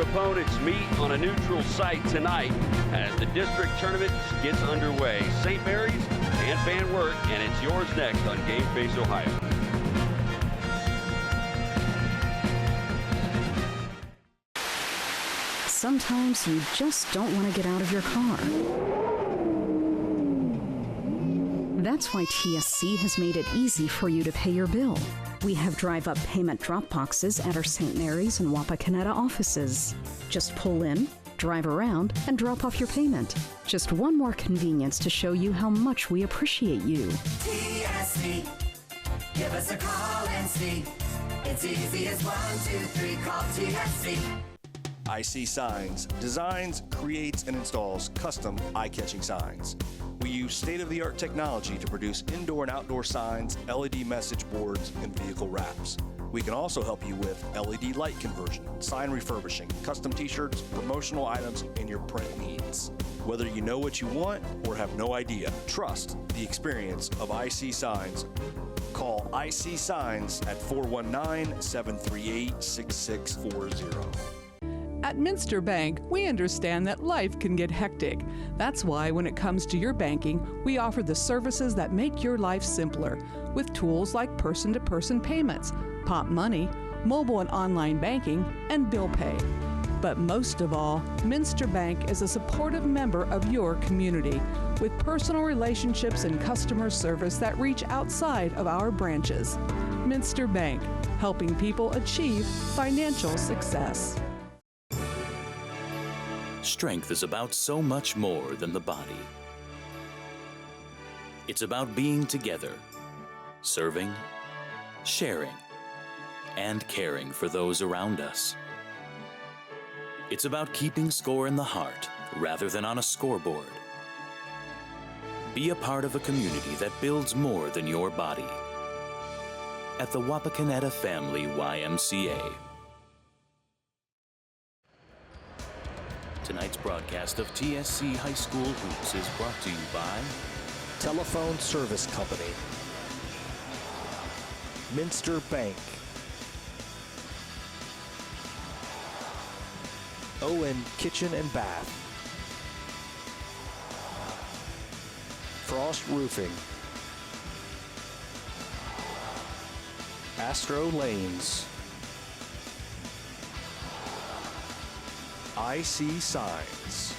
opponents meet on a neutral site tonight as the district tournament gets underway. St. Mary's and Van Wert, and it's yours next on Game Face Ohio. Sometimes you just don't want to get out of your car. That's why TSC has made it easy for you to pay your bill. We have drive-up payment drop boxes at our St. Mary's and Wapakoneta offices. Just pull in, drive around, and drop off your payment. Just one more convenience to show you how much we appreciate you. TSC, give us a call and see. It's easy as 1, 2, 3, call TSC. IC Signs designs, creates, and installs custom eye-catching signs. We use state-of-the-art technology to produce indoor and outdoor signs, LED message boards, and vehicle wraps. We can also help you with LED light conversion, sign refurbishing, custom t-shirts, promotional items, and your print needs. Whether you know what you want or have no idea, trust the experience of IC Signs. Call IC Signs at 419-738-6640. At Minster Bank, we understand that life can get hectic. That's why when it comes to your banking, we offer the services that make your life simpler with tools like person-to-person payments, Pop Money, mobile and online banking, and bill pay. But most of all, Minster Bank is a supportive member of your community with personal relationships and customer service that reach outside of our branches. Minster Bank, helping people achieve financial success. Strength is about so much more than the body. It's about being together, serving, sharing, and caring for those around us. It's about keeping score in the heart rather than on a scoreboard. Be a part of a community that builds more than your body. At the Wapakoneta Family YMCA. Tonight's broadcast of TSC High School Hoops is brought to you by Telephone Service Company, Minster Bank, Owen Kitchen and Bath, Frost Roofing, Astro Lanes, IC Signs,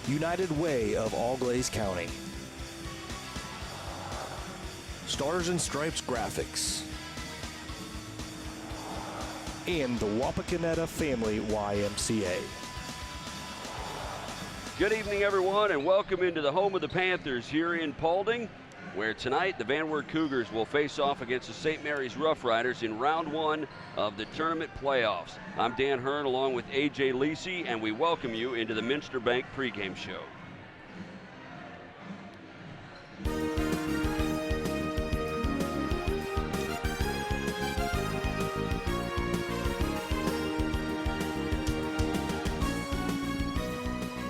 United Way of Allglaze County, Stars and Stripes Graphics, and the Wapakoneta Family YMCA. Good evening, everyone, and welcome into the home of the Panthers here in Paulding, where tonight the Van Wert Cougars will face off against the St. Mary's Rough Riders in round 1 of the tournament playoffs. I'm Dan Hearn along with AJ Lisi, and we welcome you into the Minster Bank pregame show.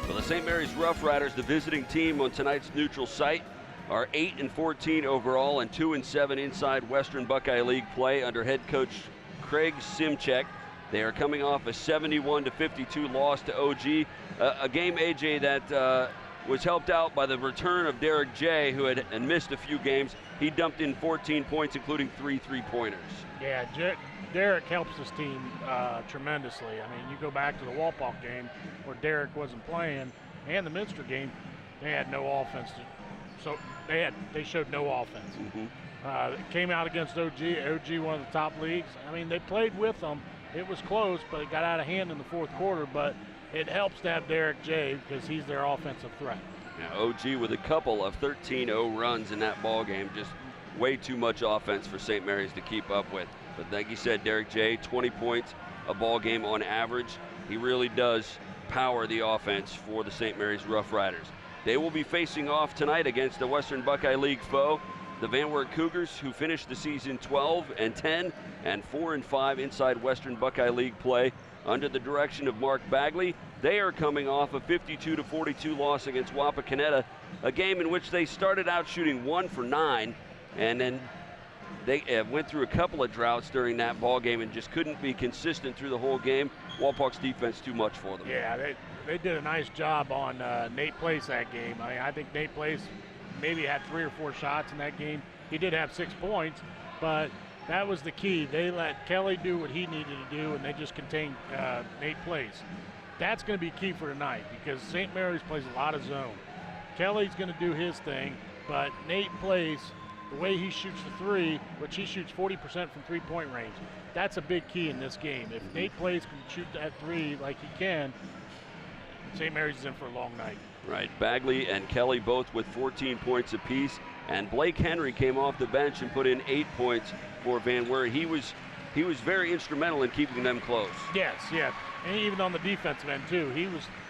For the St. Mary's Rough Riders, the visiting team on tonight's neutral site, are 8-14 overall and 2-7 inside Western Buckeye League play under head coach Craig Simchek. They are coming off a 71-52 loss to OG, a game, AJ, that was helped out by the return of Derek J., who had missed a few games. He dumped in 14 points, including 3 three-pointers. Yeah, Derek helps this team tremendously. I mean, you go back to the Walpock game where Derek wasn't playing, and the Minster game, they had no offense. So they showed no offense. Came out against OG, one of the top leagues. I mean, they played with them. It was close, but it got out of hand in the fourth quarter. But it helps to have Derek J. because he's their offensive threat. Now, OG with a couple of 13-0 runs in that ball game, just way too much offense for St. Mary's to keep up with. But like you said, Derek J., 20 points a ball game on average. He really does power the offense for the St. Mary's Rough Riders. They will be facing off tonight against the Western Buckeye League foe, the Van Wert Cougars, who finished the season 12-10 and 4-5 inside Western Buckeye League play under the direction of Mark Bagley. They are coming off a 52-42 loss against Wapakoneta, a game in which they started out shooting 1 for 9 and then They went through a couple of droughts during that ball game and just couldn't be consistent through the whole game. Walpock's defense too much for them. Yeah, they did a nice job on Nate Place that game. I mean, I think Nate Place maybe had 3 or 4 shots in that game. He did have 6 points, but that was the key. They let Kelly do what he needed to do, and they just contained Nate Place. That's going to be key for tonight because St. Mary's plays a lot of zone. Kelly's going to do his thing, but Nate Place, the way he shoots the 3, which he shoots 40% from three-point range, that's a big key in this game. If Nate Place can shoot that 3 like he can, St. Mary's is in for a long night. Right, Bagley and Kelly both with 14 points apiece, and Blake Henry came off the bench and put in 8 points for Van Wert. He was very instrumental in keeping them close. Yes, yeah, and even on the defensive end too.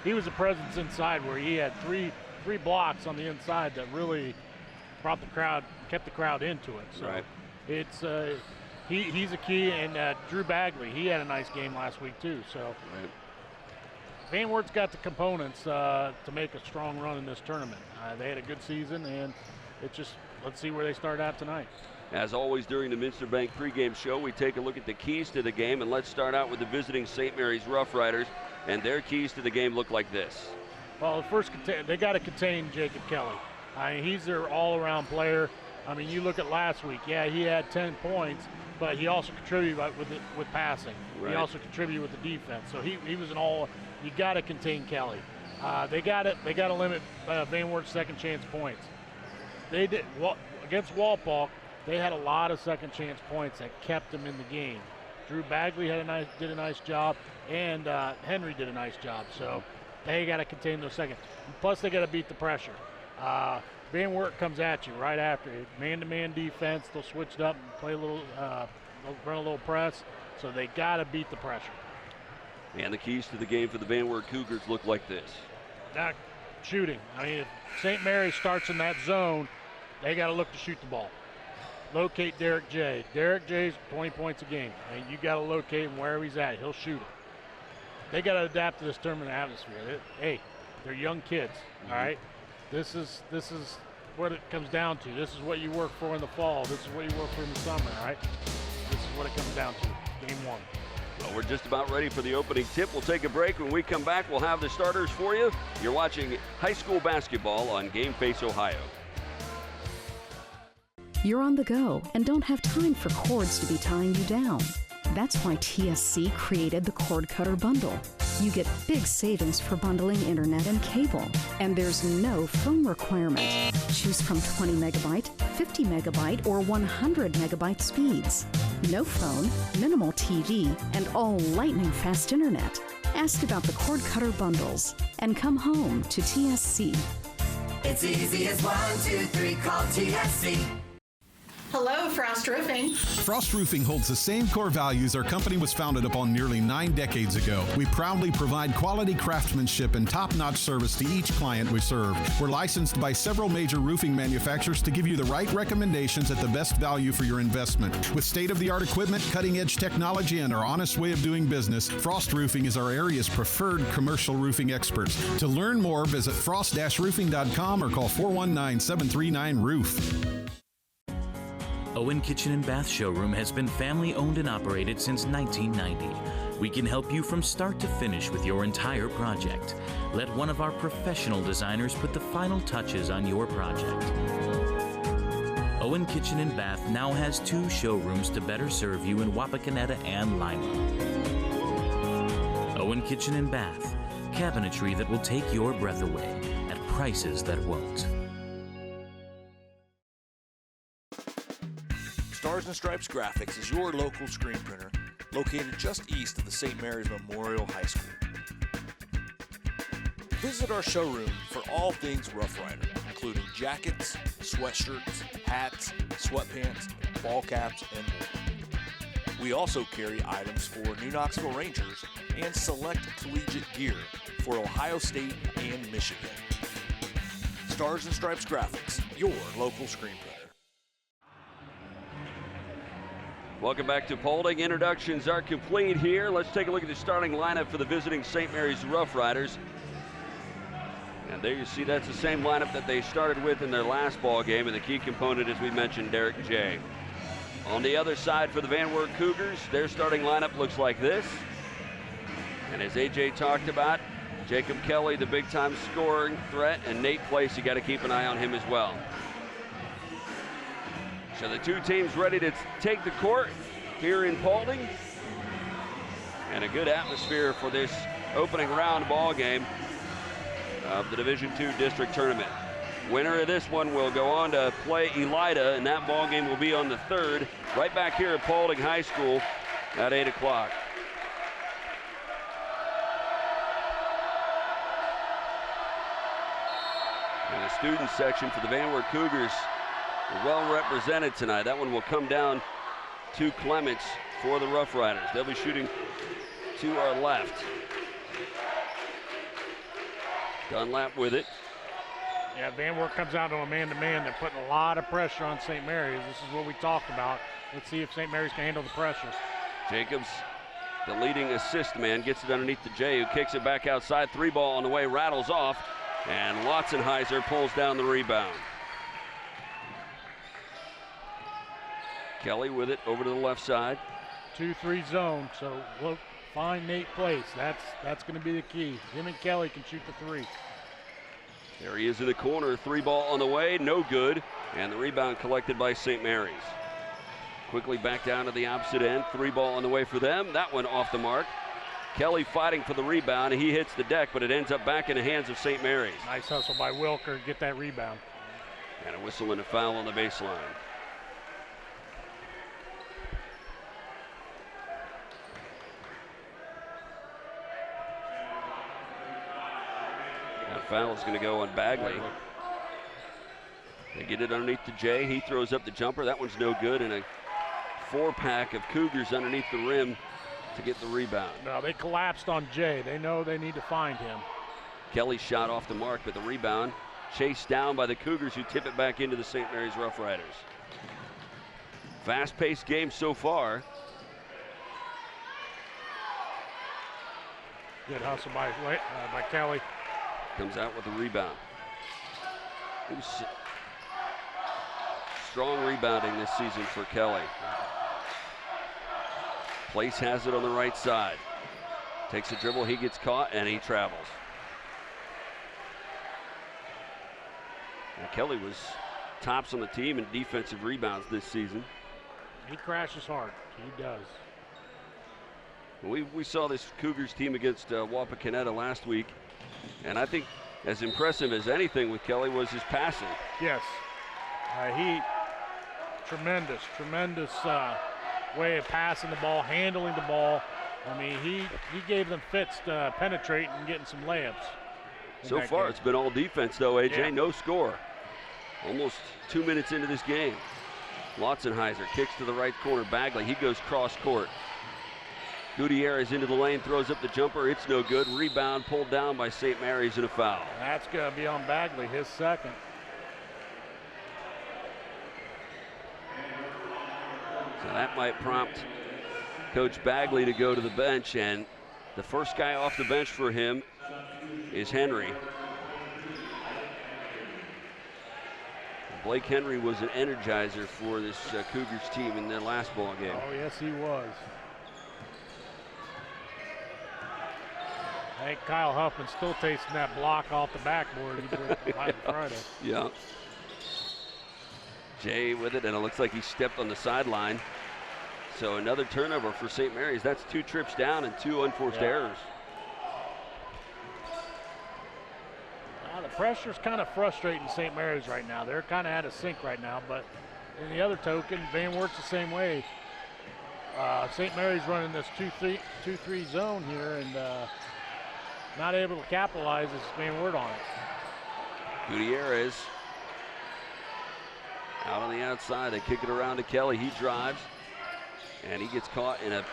He was a presence inside where he had three blocks on the inside that really brought the crowd, kept the crowd into it. So right. It's he's a key, and Drew Bagley, he had a nice game last week too. So right. Van Wert's got the components to make a strong run in this tournament. They had a good season, and it's just, let's see where they start out tonight. As always during the Minster Bank pregame show, we take a look at the keys to the game, and let's start out with the visiting St. Mary's Rough Riders, and their keys to the game look like this. Well, first, they got to contain Jacob Kelly. I mean, he's their all-around player. I mean, you look at last week, yeah, he had 10 points, but he also contributed with passing. Right. He also contributed with the defense. So he was an all. You got to contain Kelly. They got to limit Van Wert's second chance points. They did against Walpock. They had a lot of second chance points that kept them in the game. Drew Bagley did a nice job, and Henry did a nice job. So they got to contain those second. Plus, they got to beat the pressure. Van Wert comes at you right after it. Man-to-man defense. They'll switch it up and play a little, run a little press. So they got to beat the pressure. And the keys to the game for the Van Wert Cougars look like this. Now, shooting. I mean, if St. Mary starts in that zone, they got to look to shoot the ball. Locate Derek J. Derek J's 20 points a game. I mean, you got to locate him wherever he's at. He'll shoot it. They got to adapt to this tournament atmosphere. They're young kids. All right. This is what it comes down to. This is what you work for in the fall. This is what you work for in the summer. All right. This is what it comes down to. Game 1. Well, we're just about ready for the opening tip. We'll take a break. When we come back, we'll have the starters for you. You're watching high school basketball on Game Face Ohio. You're on the go and don't have time for cords to be tying you down. That's why TSC created the Cord Cutter Bundle. You get big savings for bundling internet and cable, and there's no phone requirement. Choose from 20 megabyte, 50 megabyte, or 100 megabyte speeds. No phone, minimal TV, and all lightning fast internet. Ask about the Cord Cutter Bundles and come home to TSC. It's easy as 1, 2, 3, call TSC. Hello, Frost Roofing. Frost Roofing holds the same core values our company was founded upon nearly 9 decades ago. We proudly provide quality craftsmanship and top-notch service to each client we serve. We're licensed by several major roofing manufacturers to give you the right recommendations at the best value for your investment. With state-of-the-art equipment, cutting-edge technology, and our honest way of doing business, Frost Roofing is our area's preferred commercial roofing experts. To learn more, visit frost-roofing.com or call 419-739-ROOF. Owen Kitchen and Bath Showroom has been family owned and operated since 1990. We can help you from start to finish with your entire project. Let one of our professional designers put the final touches on your project. Owen Kitchen and Bath now has 2 showrooms to better serve you in Wapakoneta and Lima. Owen Kitchen and Bath, cabinetry that will take your breath away at prices that won't. Stars and Stripes Graphics is your local screen printer located just east of the St. Mary's Memorial High School. Visit our showroom for all things Rough Rider, including jackets, sweatshirts, hats, sweatpants, ball caps, and more. We also carry items for New Knoxville Rangers and select collegiate gear for Ohio State and Michigan. Stars and Stripes Graphics, your local screen printer. Welcome back to Paulding. Introductions are complete here. Let's take a look at the starting lineup for the visiting St. Mary's Rough Riders. And there you see that's the same lineup that they started with in their last ball game, and the key component, as we mentioned, Derek J. On the other side for the Van Wert Cougars, their starting lineup looks like this. And as AJ talked about, Jacob Kelly, the big-time scoring threat, and Nate Place, you got to keep an eye on him as well. So the two teams ready to take the court here in Paulding. And a good atmosphere for this opening round ball game of the Division II District Tournament. Winner of this one will go on to play Elida, and that ball game will be on the 3rd, right back here at Paulding High School at 8 o'clock. And the student section for the Van Wert Cougars are well represented tonight. That one will come down to Clements for the Rough Riders. They'll be shooting to our left. Dunlap with it. Yeah, Van Wert comes out to a man-to-man. They're putting a lot of pressure on St. Mary's. This is what we talked about. Let's see if St. Mary's can handle the pressure. Jacobs, the leading assist man, gets it underneath to Jay, who kicks it back outside. 3 ball on the way, rattles off, and Watson-Heiser pulls down the rebound. Kelly with it over to the left side. 2-3 zone, so look, find Nate Place. That's going to be the key. Him and Kelly can shoot the 3. There he is in the corner. 3 ball on the way, no good. And the rebound collected by St. Mary's. Quickly back down to the opposite end. 3 ball on the way for them. That one off the mark. Kelly fighting for the rebound. He hits the deck, but it ends up back in the hands of St. Mary's. Nice hustle by Wilker. Get that rebound. And a whistle and a foul on the baseline. Foul is going to go on Bagley. They get it underneath to Jay. He throws up the jumper. That one's no good. And a 4-pack of Cougars underneath the rim to get the rebound. No, they collapsed on Jay. They know they need to find him. Kelly's shot off the mark, but the rebound chased down by the Cougars, who tip it back into the St. Mary's Rough Riders. Fast-paced game so far. Good hustle by Kelly. Comes out with the rebound. Strong rebounding this season for Kelly. Place has it on the right side. Takes a dribble, he gets caught, and he travels. And Kelly was tops on the team in defensive rebounds this season. He crashes hard. He does. We saw this Cougars team against Wapakoneta last week. And I think as impressive as anything with Kelly was his passing. Yes. Tremendous way of passing the ball, handling the ball. I mean, he gave them fits to penetrate and getting some layups. So far, it's been all defense, though, AJ. Yeah. No score. Almost 2 minutes into this game. Watson-Heiser kicks to the right corner. Bagley, he goes cross court. Gutierrez into the lane, throws up the jumper. It's no good. Rebound pulled down by St. Mary's and a foul. That's going to be on Bagley, his second. So that might prompt Coach Bagley to go to the bench, and the first guy off the bench for him is Henry. Blake Henry was an energizer for this Cougars team in their last ball game. Oh, yes, he was. I think Kyle Huffman's still tasting that block off the backboard he did last Friday. Yeah. Jay with it, and it looks like he stepped on the sideline. So another turnover for St. Mary's. That's 2 trips down and 2 unforced errors. The pressure's kind of frustrating St. Mary's right now. They're kind of out of sync right now, but in the other token, Van Wert's the same way. St. Mary's running this 2-3 zone here, and not able to capitalize as Van Wert on it. Gutierrez out on the outside. They kick it around to Kelly. He drives, and he gets caught in a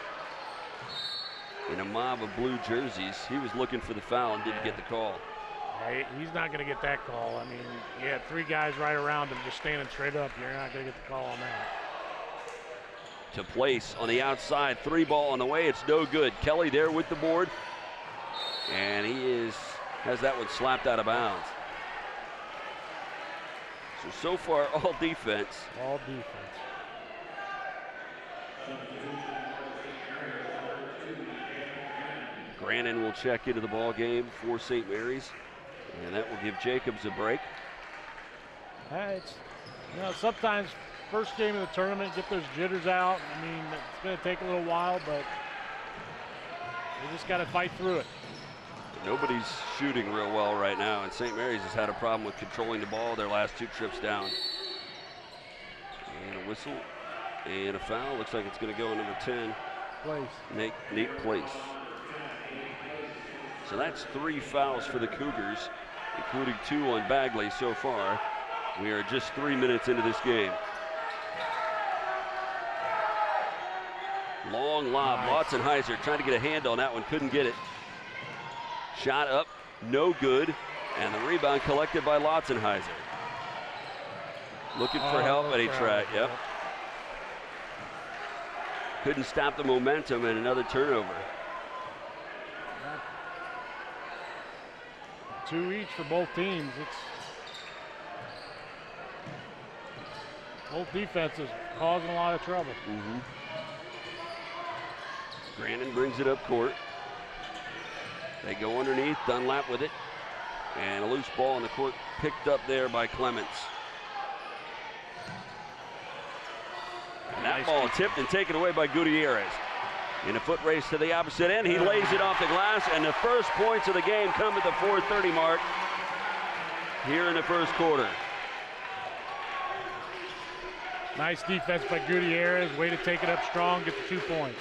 mob of blue jerseys. He was looking for the foul and didn't get the call. He's not going to get that call. I mean, you had 3 guys right around him just standing straight up. You're not going to get the call on that. To Place on the outside. 3 ball on the way. It's no good. Kelly there with the board. And he has that one slapped out of bounds. So far, all defense. All defense. Grannon will check into the ball game for St. Mary's, and that will give Jacobs a break. Sometimes first game of the tournament, get those jitters out. I mean, it's going to take a little while, but you just got to fight through it. Nobody's shooting real well right now, and St. Mary's has had a problem with controlling the ball their last 2 trips down. And a whistle and a foul. Looks like it's going to go on number 10. Place. Nate Place. So that's 3 fouls for the Cougars, including 2 on Bagley so far. We are just 3 minutes into this game. Long lob. Nice. Lotzenheiser trying to get a hand on that one, couldn't get it. Shot up, no good, and the rebound collected by Lotzenheiser. Looking for help, and he tried. Yep. Couldn't stop the momentum, and another turnover. 2 each for both teams. Both defenses causing a lot of trouble. Grannon brings it up court. They go underneath, Dunlap with it. And a loose ball in the court picked up there by Clements. And that ball tipped and taken away by Gutierrez. In a foot race to the opposite end, he lays it off the glass, and the first points of the game come at the 4:30 mark here in the first quarter. Nice defense by Gutierrez. Way to take it up strong, get the 2 points.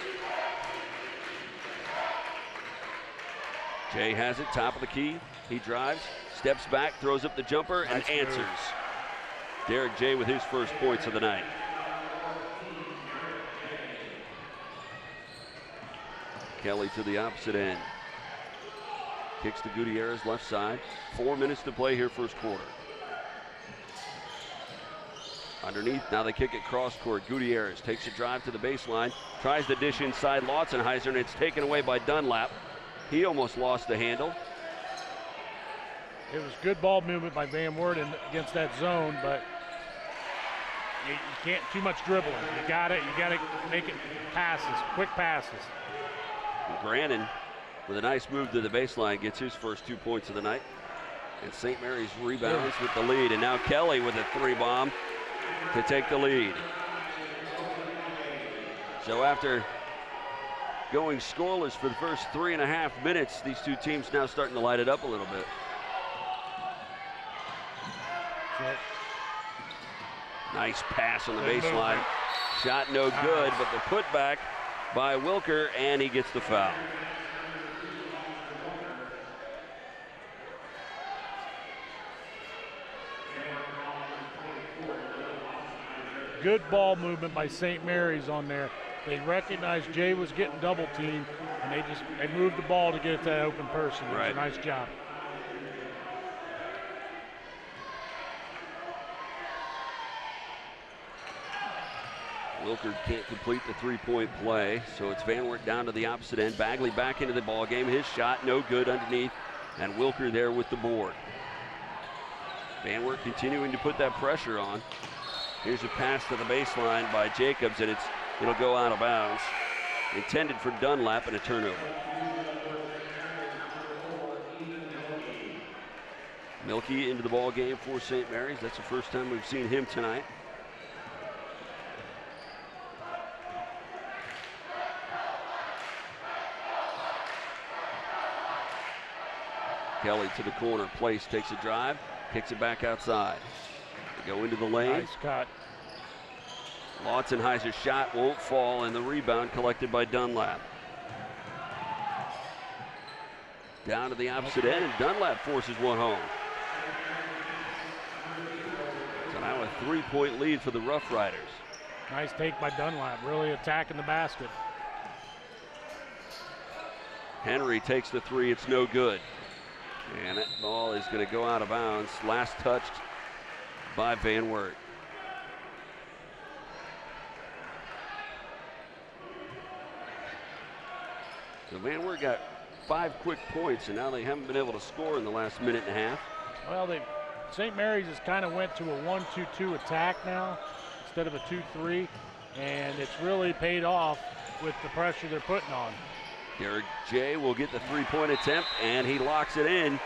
Jay has it, top of the key. He drives, steps back, throws up the jumper, and Nice answers. move. Derek Jay with his first points of the night. Kelly to the opposite end. Kicks to Gutierrez left side. 4 minutes to play here first quarter. Underneath, now they kick it cross court. Gutierrez takes a drive to the baseline, tries to dish inside Lotzenheiser, and it's taken away by Dunlap. He almost lost the handle. It was good ball movement by Van Wert against that zone, but you can't too much dribbling. You got to make it passes, quick passes. Grannon with a nice move to the baseline gets his first 2 points of the night. And St. Mary's rebounds with the lead. And now Kelly with a 3-bomb to take the lead. So after going scoreless for the first 3.5 minutes, these 2 teams now starting to light it up a little bit. Nice pass on the baseline. Shot no good, but the putback by Wilker, and he gets the foul. Good ball movement by St. Mary's on there. They recognized Jay was getting double teamed, and they moved the ball to get it to that open person. It was a nice job. Wilker can't complete the 3-point play, so it's Van Wert down to the opposite end. Bagley back into the ball game. His shot no good underneath, and Wilker there with the board. Van Wert continuing to put that pressure on. Here's a pass to the baseline by Jacobs, and it'll go out of bounds. Intended for Dunlap, and a turnover. Milkey into the ball game for St. Mary's. That's the first time we've seen him tonight. Kelly to the corner. Place takes a drive, kicks it back outside. They go into the lane. Nice cut. Lotzenheiser's shot won't fall, and the rebound collected by Dunlap. Down to the opposite end, and Dunlap forces one home. So now a 3-point lead for the Rough Riders. Nice take by Dunlap, really attacking the basket. Henry takes the 3, it's no good. And that ball is going to go out of bounds. Last touched by Van Wert. So Van Wert got 5 quick points, and now they haven't been able to score in the last minute and a half. Well, St. Mary's has kind of went to a 1-2-2 attack now instead of a 2-3. and it's really paid off with the pressure they're putting on. Derek J will get the three-point attempt, and he locks it in.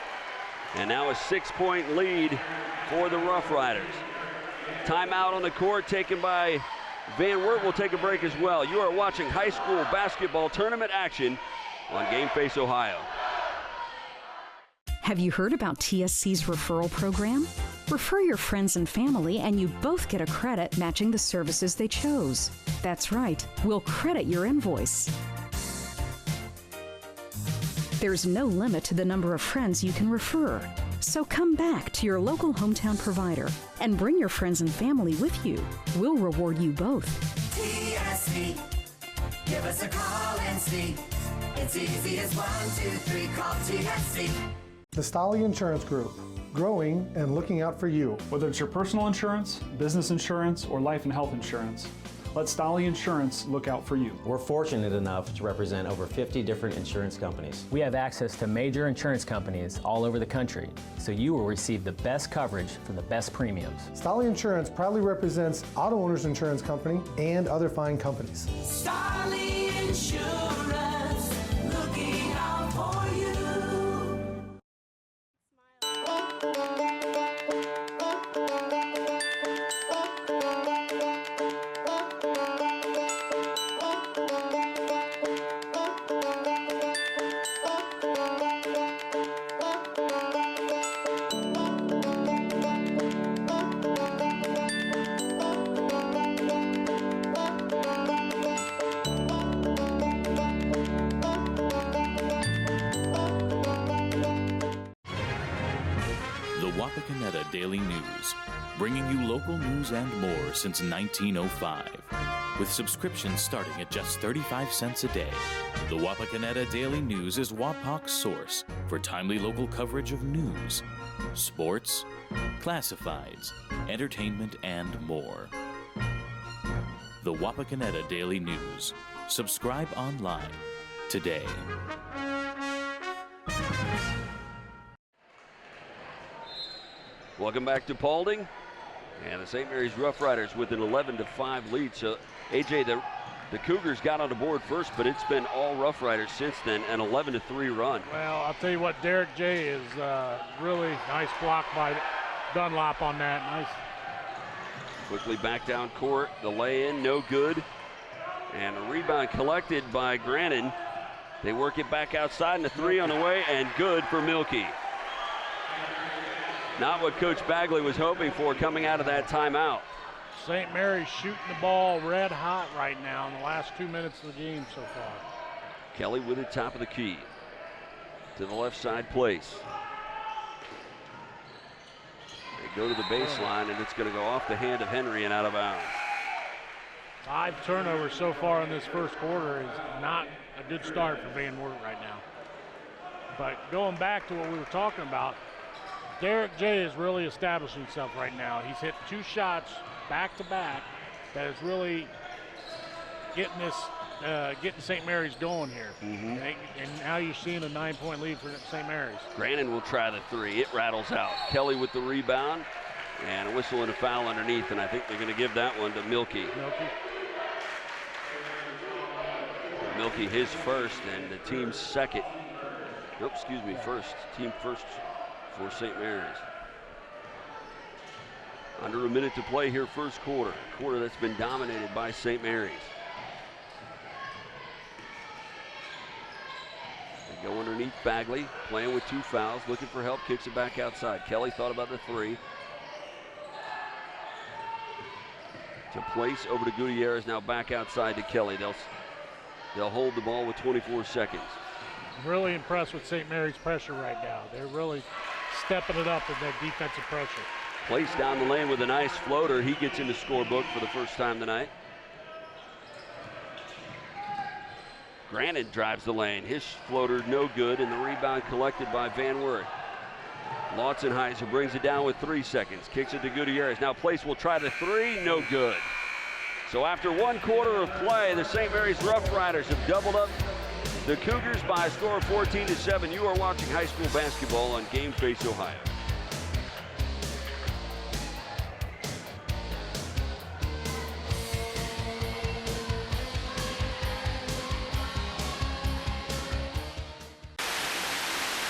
And now a 6-point lead for the Rough Riders. Timeout on the court taken by Van Wert. Will take a break as well. You are watching high school basketball tournament action on Game Face Ohio. Have you heard about TSC's referral program? Refer your friends and family and you both get a credit matching the services they chose. That's right, we'll credit your invoice. There's no limit to the number of friends you can refer. So come back to your local hometown provider and bring your friends and family with you. We'll reward you both. TSC, give us a call and see. It's easy as 1, 2, 3, call TSC. The Stolly Insurance Group, growing and looking out for you. Whether it's your personal insurance, business insurance, or life and health insurance, let Stolly Insurance look out for you. We're fortunate enough to represent over 50 different insurance companies. We have access to major insurance companies all over the country, so you will receive the best coverage for the best premiums. Stolly Insurance proudly represents Auto Owners Insurance Company and other fine companies. Stolly Insurance, looking out for you. Wapakoneta Daily News, bringing you local news and more since 1905. With subscriptions starting at just 35 cents a day, the Wapakoneta Daily News is Wapak's source for timely local coverage of news, sports, classifieds, entertainment, and more. The Wapakoneta Daily News. Subscribe online today. Welcome back to Paulding. And the St. Mary's Rough Riders with an 11-5 lead. So, AJ, the Cougars got on the board first, but it's been all Rough Riders since then, an 11-3 run. Well, I'll tell you what, Derek J is really nice block by Dunlop on that. Nice. Quickly back down court. The lay-in, no good. And a rebound collected by Grannon. They work it back outside, and the three on the way, and good for Milkey. Not what Coach Bagley was hoping for coming out of that timeout. St. Mary's shooting the ball red hot right now in the last 2 minutes of the game so far. Kelly with it top of the key. To the left side place. They go to the baseline, and it's going to go off the hand of Henry and out of bounds. 5 turnovers so far in this first quarter is not a good start for Van Wert right now. But going back to what we were talking about, Derek J is really establishing himself right now. He's hit 2 shots back-to-back that is really getting St. Mary's going here. And now you're seeing a 9-point lead for St. Mary's. Grannon will try the three. It rattles out. Kelly with the rebound, and a whistle and a foul underneath, and I think they're going to give that one to Milkey. Milkey his first, and the team's second. Nope, excuse me, first. Team first for St. Mary's. Under a minute to play here, first quarter. Quarter that's been dominated by St. Mary's. They go underneath Bagley, playing with 2 fouls, looking for help, kicks it back outside. Kelly thought about the 3. To place over to Gutierrez, now back outside to Kelly. They'll hold the ball with 24 seconds. I'm really impressed with St. Mary's pressure right now. They're really stepping it up with that defensive pressure. Place down the lane with a nice floater. He gets in the scorebook for the first time tonight. Grannon drives the lane. His floater no good, and the rebound collected by Van Wert. Lautzenheiser brings it down with 3 seconds. Kicks it to Gutierrez. Now Place will try the 3, no good. So after 1 quarter of play, the St. Mary's Rough Riders have doubled up the Cougars by a score of 14-7. You are watching high school basketball on Game Face Ohio.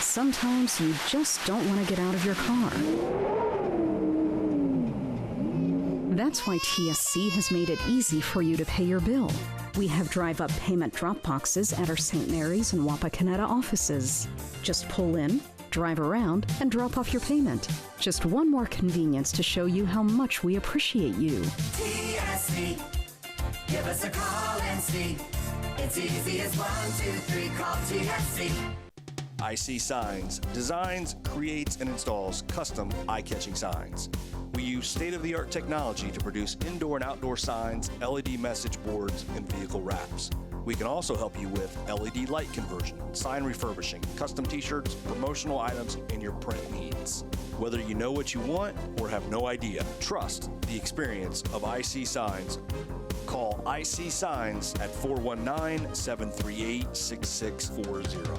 sometimes you just don't want to get out of your car. That's why TSC has made it easy for you to pay your bill. We have drive-up payment drop boxes at our St. Mary's and Wapakoneta offices. Just pull in, drive around, and drop off your payment. Just one more convenience to show you how much we appreciate you. TSC, give us a call and see. It's easy as 1, 2, 3, call TSC. IC Signs designs, creates, and installs custom eye-catching signs. We use state-of-the-art technology to produce indoor and outdoor signs, LED message boards, and vehicle wraps. We can also help you with LED light conversion, sign refurbishing, custom t-shirts, promotional items, and your print needs. Whether you know what you want or have no idea, trust the experience of IC Signs. Call IC Signs at 419-738-6640.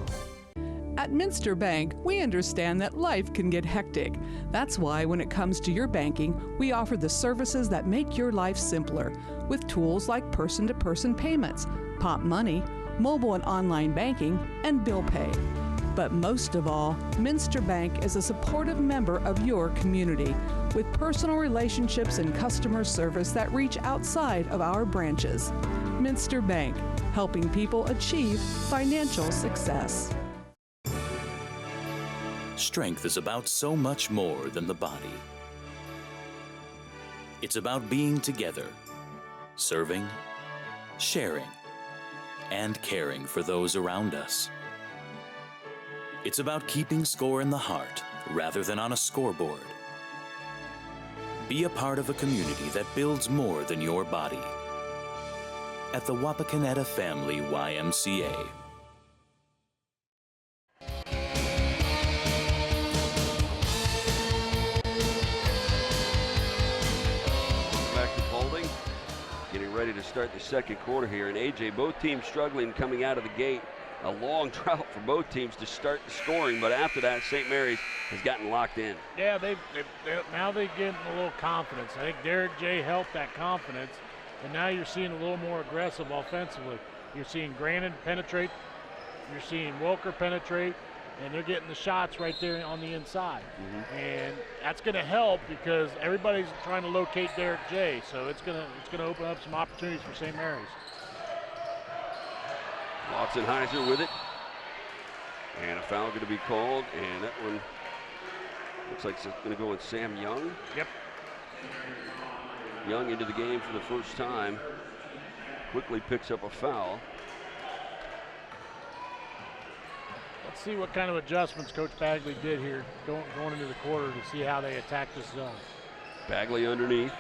At Minster Bank, we understand that life can get hectic. That's why when it comes to your banking, we offer the services that make your life simpler with tools like person-to-person payments, pop money, mobile and online banking, and bill pay. But most of all, Minster Bank is a supportive member of your community with personal relationships and customer service that reach outside of our branches. Minster Bank, helping people achieve financial success. Strength is about so much more than the body. It's about being together, serving, sharing, and caring for those around us. It's about keeping score in the heart rather than on a scoreboard. Be a part of a community that builds more than your body. At the Wapakoneta Family YMCA. Ready to start the second quarter here, and AJ, both teams struggling coming out of the gate. A long drought for both teams to start the scoring, but after that, St. Mary's has gotten locked in. Yeah, now they're getting a little confidence. I think Derek J helped that confidence, and now you're seeing a little more aggressive offensively. You're seeing Grannon penetrate, you're seeing Wilker penetrate, and they're getting the shots right there on the inside. And that's going to help because everybody's trying to locate Derek J. So it's going to open up some opportunities for St. Mary's. Lotzenheiser with it. And a foul going to be called, and that one looks like it's going to go with Sam Young. Yep. Young into the game for the first time. Quickly picks up a foul. Let's see what kind of adjustments Coach Bagley did here going into the quarter to see how they attack this zone. Bagley underneath.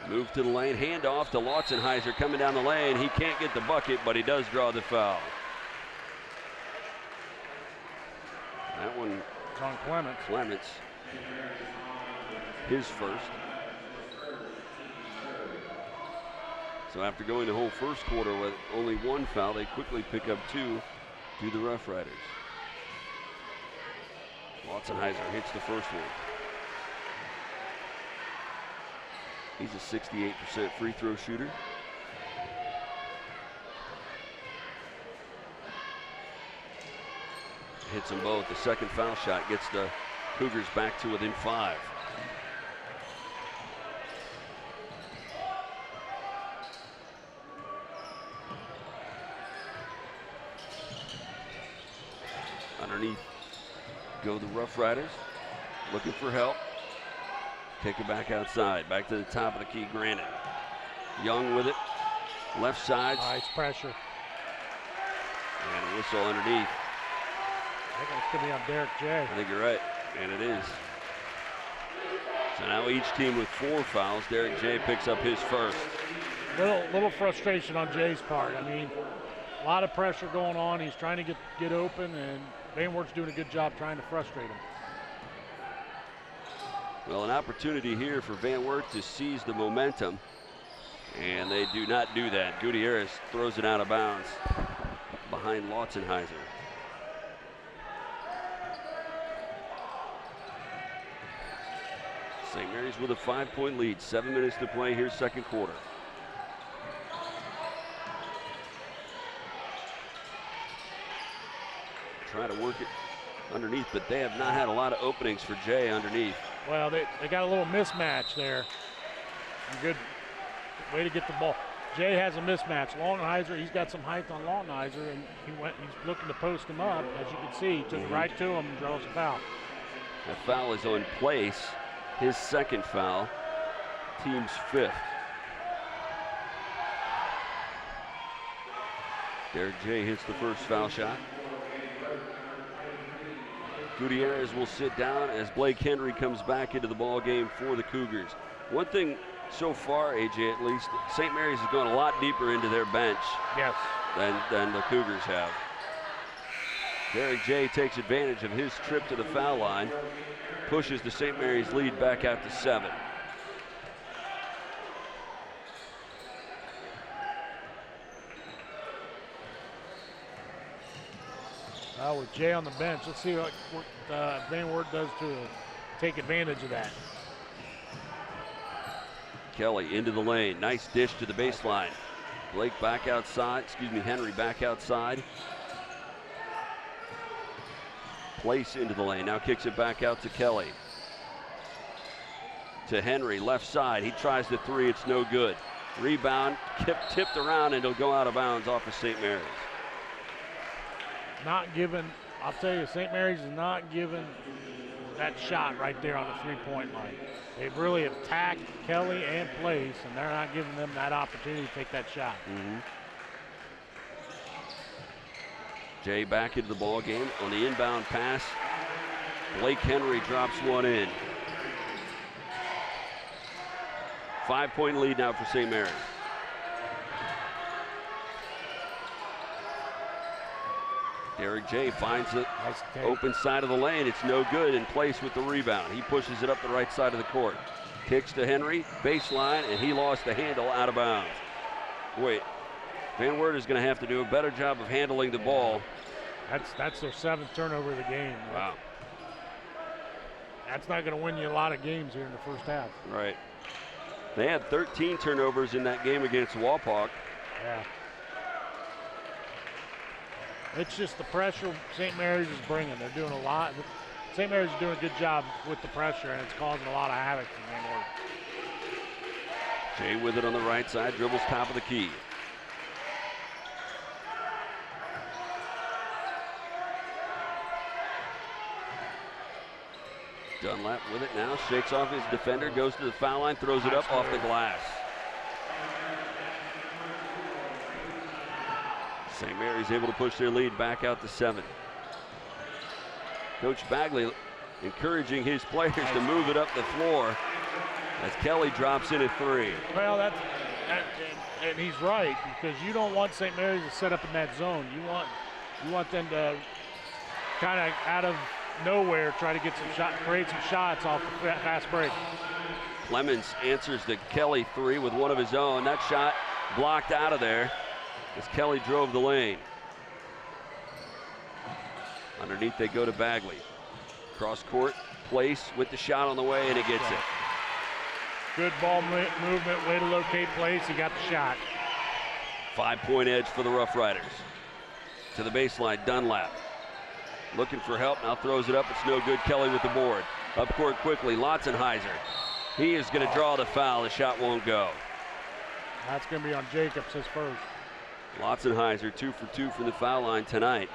Move to the lane. Hand off to Lotzenheiser coming down the lane. He can't get the bucket, but he does draw the foul. That one. It's on Clements. Clements. His first. So after going the whole first quarter with only one foul, they quickly pick up two to the Rough Riders. Lotzenheiser hits the first one. He's a 68% free throw shooter. Hits them both. The second foul shot gets the Cougars back to within 5. Underneath go the Rough Riders, looking for help. Take it back outside, back to the top of the key, Granite. Young with it, left side. Nice pressure. And a whistle underneath. I think it's going to be on Derek J. I think you're right, and it is. So now each team with 4 fouls. Derek J picks up his first. Little frustration on Jay's part. I mean, a lot of pressure going on. He's trying to get open, and Van Wert's doing a good job trying to frustrate him. Well, an opportunity here for Van Wert to seize the momentum, and they do not do that. Gutierrez throws it out of bounds behind Lotzenheiser. St. Mary's with a 5-point lead, 7 minutes to play here, second quarter. Try to work it underneath, but they have not had a lot of openings for Jay underneath. Well, they got a little mismatch there. Good way to get the ball. Jay has a mismatch. Longheiser, he's got some height on Longheiser, and he's looking to post him up. As you can see, he took it right to him and draws a foul. The foul is on Place, his second foul, team's 5th. Derek Jay hits the first foul shot. Gutierrez will sit down as Blake Henry comes back into the ball game for the Cougars. One thing so far, AJ, at least, St. Mary's has gone a lot deeper into their bench than the Cougars have. Derek Jay takes advantage of his trip to the foul line, pushes the St. Mary's lead back out to 7. With Jay on the bench, let's see what Van Wert does to take advantage of that. Kelly into the lane, nice dish to the baseline. Blake back outside, Henry back outside. Place into the lane, now kicks it back out to Kelly. To Henry, left side, he tries the 3, it's no good. Rebound, tipped around, and it'll go out of bounds off of St. Mary's. Not given, I'll tell you, St. Mary's is not given that shot right there on the three-point line. They really attacked Kelly and Place, and they're not giving them that opportunity to take that shot. Jay back into the ball game on the inbound pass. Blake Henry drops one in. 5-point lead now for St. Mary's. Derek Jay finds the open side of the lane. It's no good. In Place with the rebound. He pushes it up the right side of the court. Kicks to Henry, baseline, and he lost the handle out of bounds. Wait, Van Wert is going to have to do a better job of handling the ball. That's their 7th turnover of the game. Wow. That's not going to win you a lot of games here in the first half. Right. They had 13 turnovers in that game against Wapak. Yeah. It's just the pressure St. Mary's is bringing. They're doing a lot. St. Mary's is doing a good job with the pressure, and it's causing a lot of havoc for Van Wert. Jay with it on the right side, dribbles top of the key. Dunlap with it now, shakes off his defender, goes to the foul line, throws it up off the glass. St. Mary's able to push their lead back out to 7. Coach Bagley encouraging his players to move it up the floor as Kelly drops in a 3. Well, and he's right, because you don't want St. Mary's to set up in that zone. You want them to kind of out of nowhere try to get create some shots off the fast break. Clemens answers the Kelly 3 with one of his own. That shot blocked out of there as Kelly drove the lane. Underneath they go to Bagley. Cross court, Place with the shot on the way, and it gets it. Good ball movement, way to locate Place. He got the shot. 5-point edge for the Rough Riders. To the baseline, Dunlap. Looking for help, now throws it up, it's no good. Kelly with the board. Up court quickly, Lotzenheiser. He is going to draw the foul, the shot won't go. That's going to be on Jacobs, his first. Lotzenheiser 2 for 2 from the foul line tonight.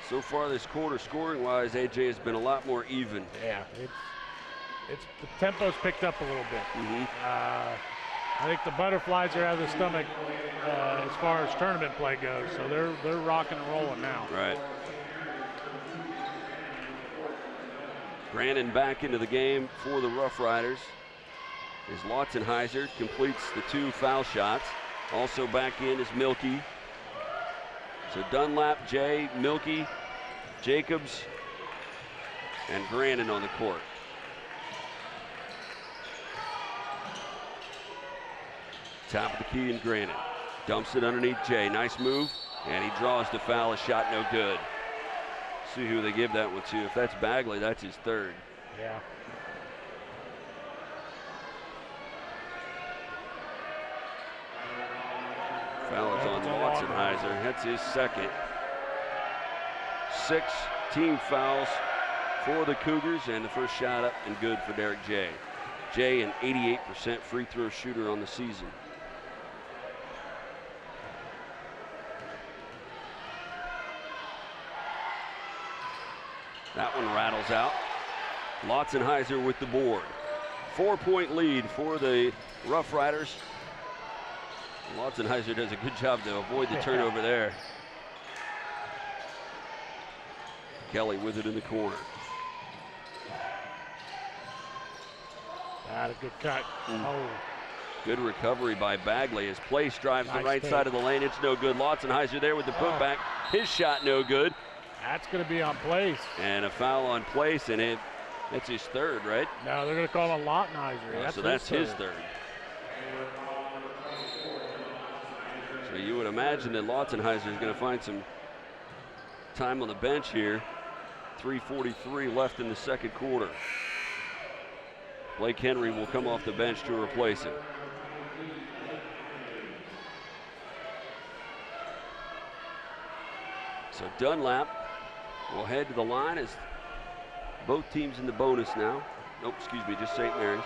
So far this quarter, scoring-wise, AJ has been a lot more even. Yeah, it's the tempo's picked up a little bit. I think the Butterflies are out of the stomach as far as tournament play goes, so they're rocking and rolling now. Right. Grannon back into the game for the Rough Riders as Lotzenheiser completes the 2 foul shots. Also back in is Milky. So Dunlap, Jay, Milky, Jacobs, and Grannon on the court. Top of the key and Grannon. Dumps it underneath Jay. Nice move, and he draws the foul. A shot no good. See who they give that one to. If that's Bagley, that's his 3rd. Yeah. Lotzenheiser. That's his second. 6 team fouls for the Cougars, and the first shot up and good for Derek J. J, an 88% free throw shooter on the season. That one rattles out. Lotzenheiser with the board. 4-point lead for the Rough Riders. Lotzenheiser does a good job to avoid the turnover there. Kelly with it in the corner. A good cut. Oh. Good recovery by Bagley. His place drives the right side of the lane. It's no good. Lotzenheiser there with the putback. His shot no good. That's going to be on Place. And a foul on Place, and it's his third, right? No, they're going to call it Lotzenheiser. So that's his third. So you would imagine that Lotzenheiser is going to find some time on the bench here. 3:43 left in the second quarter. Blake Henry will come off the bench to replace him. So Dunlap will head to the line as both teams in the bonus now. Nope, excuse me, just St. Mary's.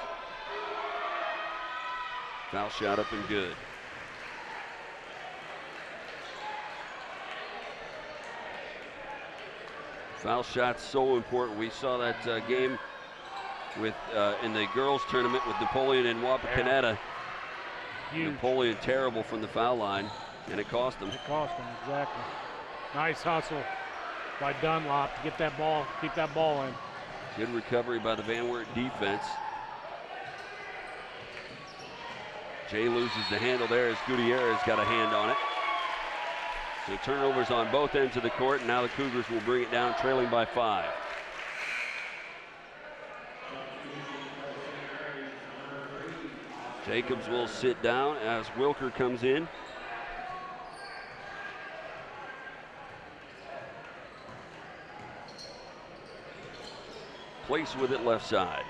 Foul shot up and good. Foul shot's so important. We saw that game with in the girls tournament with Napoleon and Wapakoneta. Napoleon terrible from the foul line, and it cost them. It cost them, exactly. Nice hustle by Dunlop to get that ball, keep that ball in. Good recovery by the Van Wert defense. Jay loses the handle there as Gutierrez got a hand on it. So turnovers on both ends of the court, and now the Cougars will bring it down, trailing by 5. Jacobs will sit down as Wilker comes in. Place with it left side.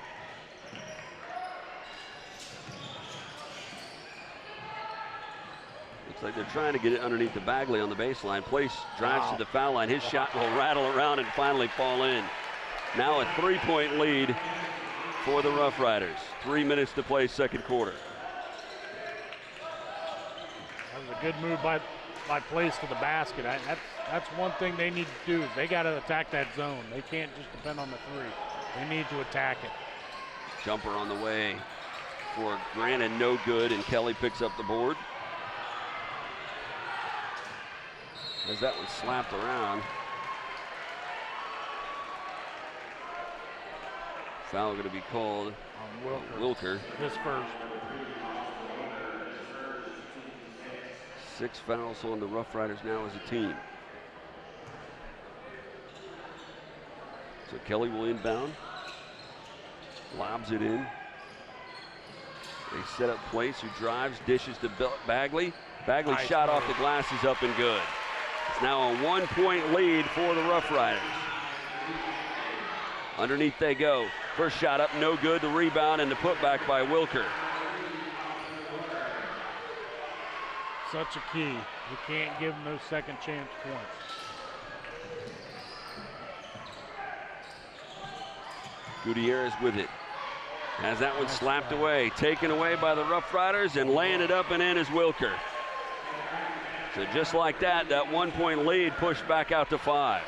Looks like they're trying to get it underneath the Bagley on the baseline. Place drives to the foul line. His shot will rattle around and finally fall in. Now a 3-point lead for the Rough Riders. 3 minutes to play second quarter. That was a good move by Place to the basket. That's one thing they need to do is they got to attack that zone. They can't just depend on the three. They need to attack it. Jumper on the way for Grant and no good, and Kelly picks up the board. As that was slapped around. Foul going to be called on Wilker. His first. 6 fouls on the Rough Riders now as a team. So Kelly will inbound. Lobs it in. They set up Place, who drives, dishes to Bagley. Bagley nice shot move. off the glass is up and good. It's now a 1-point lead for the Rough Riders. Underneath they go. First shot up, no good. The rebound and the putback by Wilker. Such a key. You can't give them those second chance points. Gutierrez with it. Has that one slapped away. Taken away by the Rough Riders, and laying it up and in is Wilker. So just like that, that 1-point lead pushed back out to 5.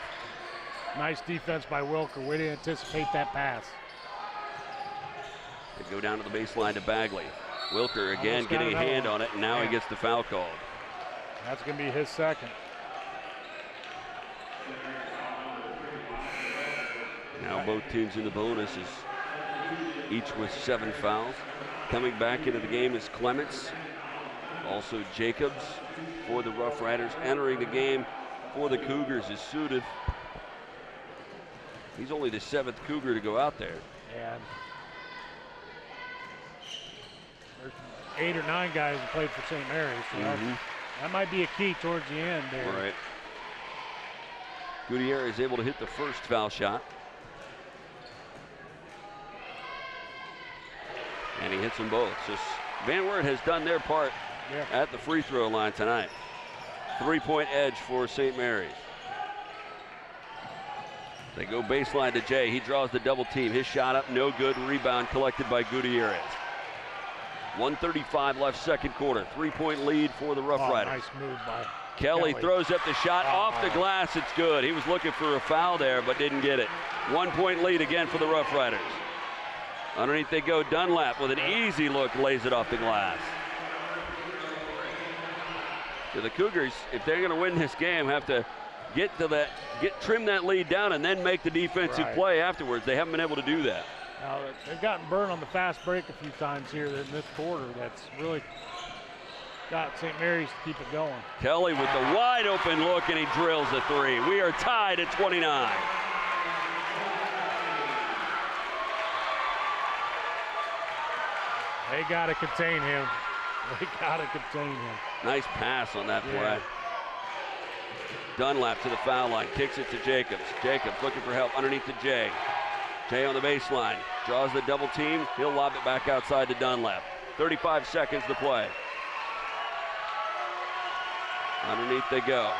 Nice defense by Wilker. Way to anticipate that pass. They go down to the baseline to Bagley. Wilker again getting a hand on it, and now he gets the foul called. That's going to be his second. Now both teams in the bonus is each with 7 fouls. Coming back into the game is Clements. Also Jacobs for the Rough Riders. Entering the game for the Cougars is Sudiv. He's only the 7th Cougar to go out there. Yeah. There's 8 or 9 guys who played for St. Mary's. So that might be a key towards the end there. Right. Gutierrez is able to hit the first foul shot. And he hits them both. So Van Wert has done their part at the free throw line tonight. 3-point edge for St. Mary's. They go baseline to Jay. He draws the double team. His shot up, no good. Rebound collected by Gutierrez. 1:35 left second quarter. 3-point lead for the Rough Riders. Nice move by Kelly throws up the shot off the glass. It's good. He was looking for a foul there, but didn't get it. 1-point lead again for the Rough Riders. Underneath they go. Dunlap with an easy look, lays it off the glass. So the Cougars, if they're going to win this game, have to trim that lead down and then make the defensive play afterwards. They haven't been able to do that. Now, they've gotten burned on the fast break a few times here in this quarter. That's really got St. Mary's to keep it going. Kelly with the wide open look, and he drills the three. We are tied at 29. They got to contain him. They got to contain him. Nice pass on that play. Dunlap to the foul line, kicks it to Jacobs. Jacobs looking for help underneath to Jay. Jay on the baseline, draws the double team. He'll lob it back outside to Dunlap. 35 seconds to play. Underneath they go.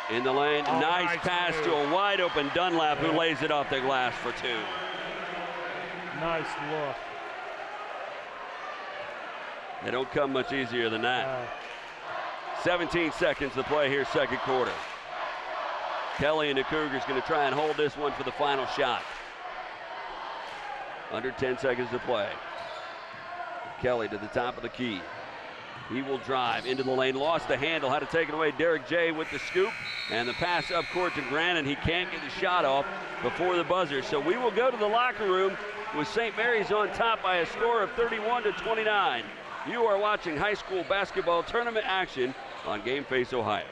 In the lane, nice pass to a wide open Dunlap who lays it off the glass for two. Nice look. They don't come much easier than that. 17 seconds to play here, second quarter. Kelly and the Cougars going to try and hold this one for the final shot. Under 10 seconds to play. Kelly to the top of the key. He will drive into the lane, lost the handle, had to take it away. Derek J with the scoop, and the pass up court to Grant, and he can't get the shot off before the buzzer. So we will go to the locker room with St. Mary's on top by a score of 31-29. You are watching high school basketball tournament action on Game Face Ohio.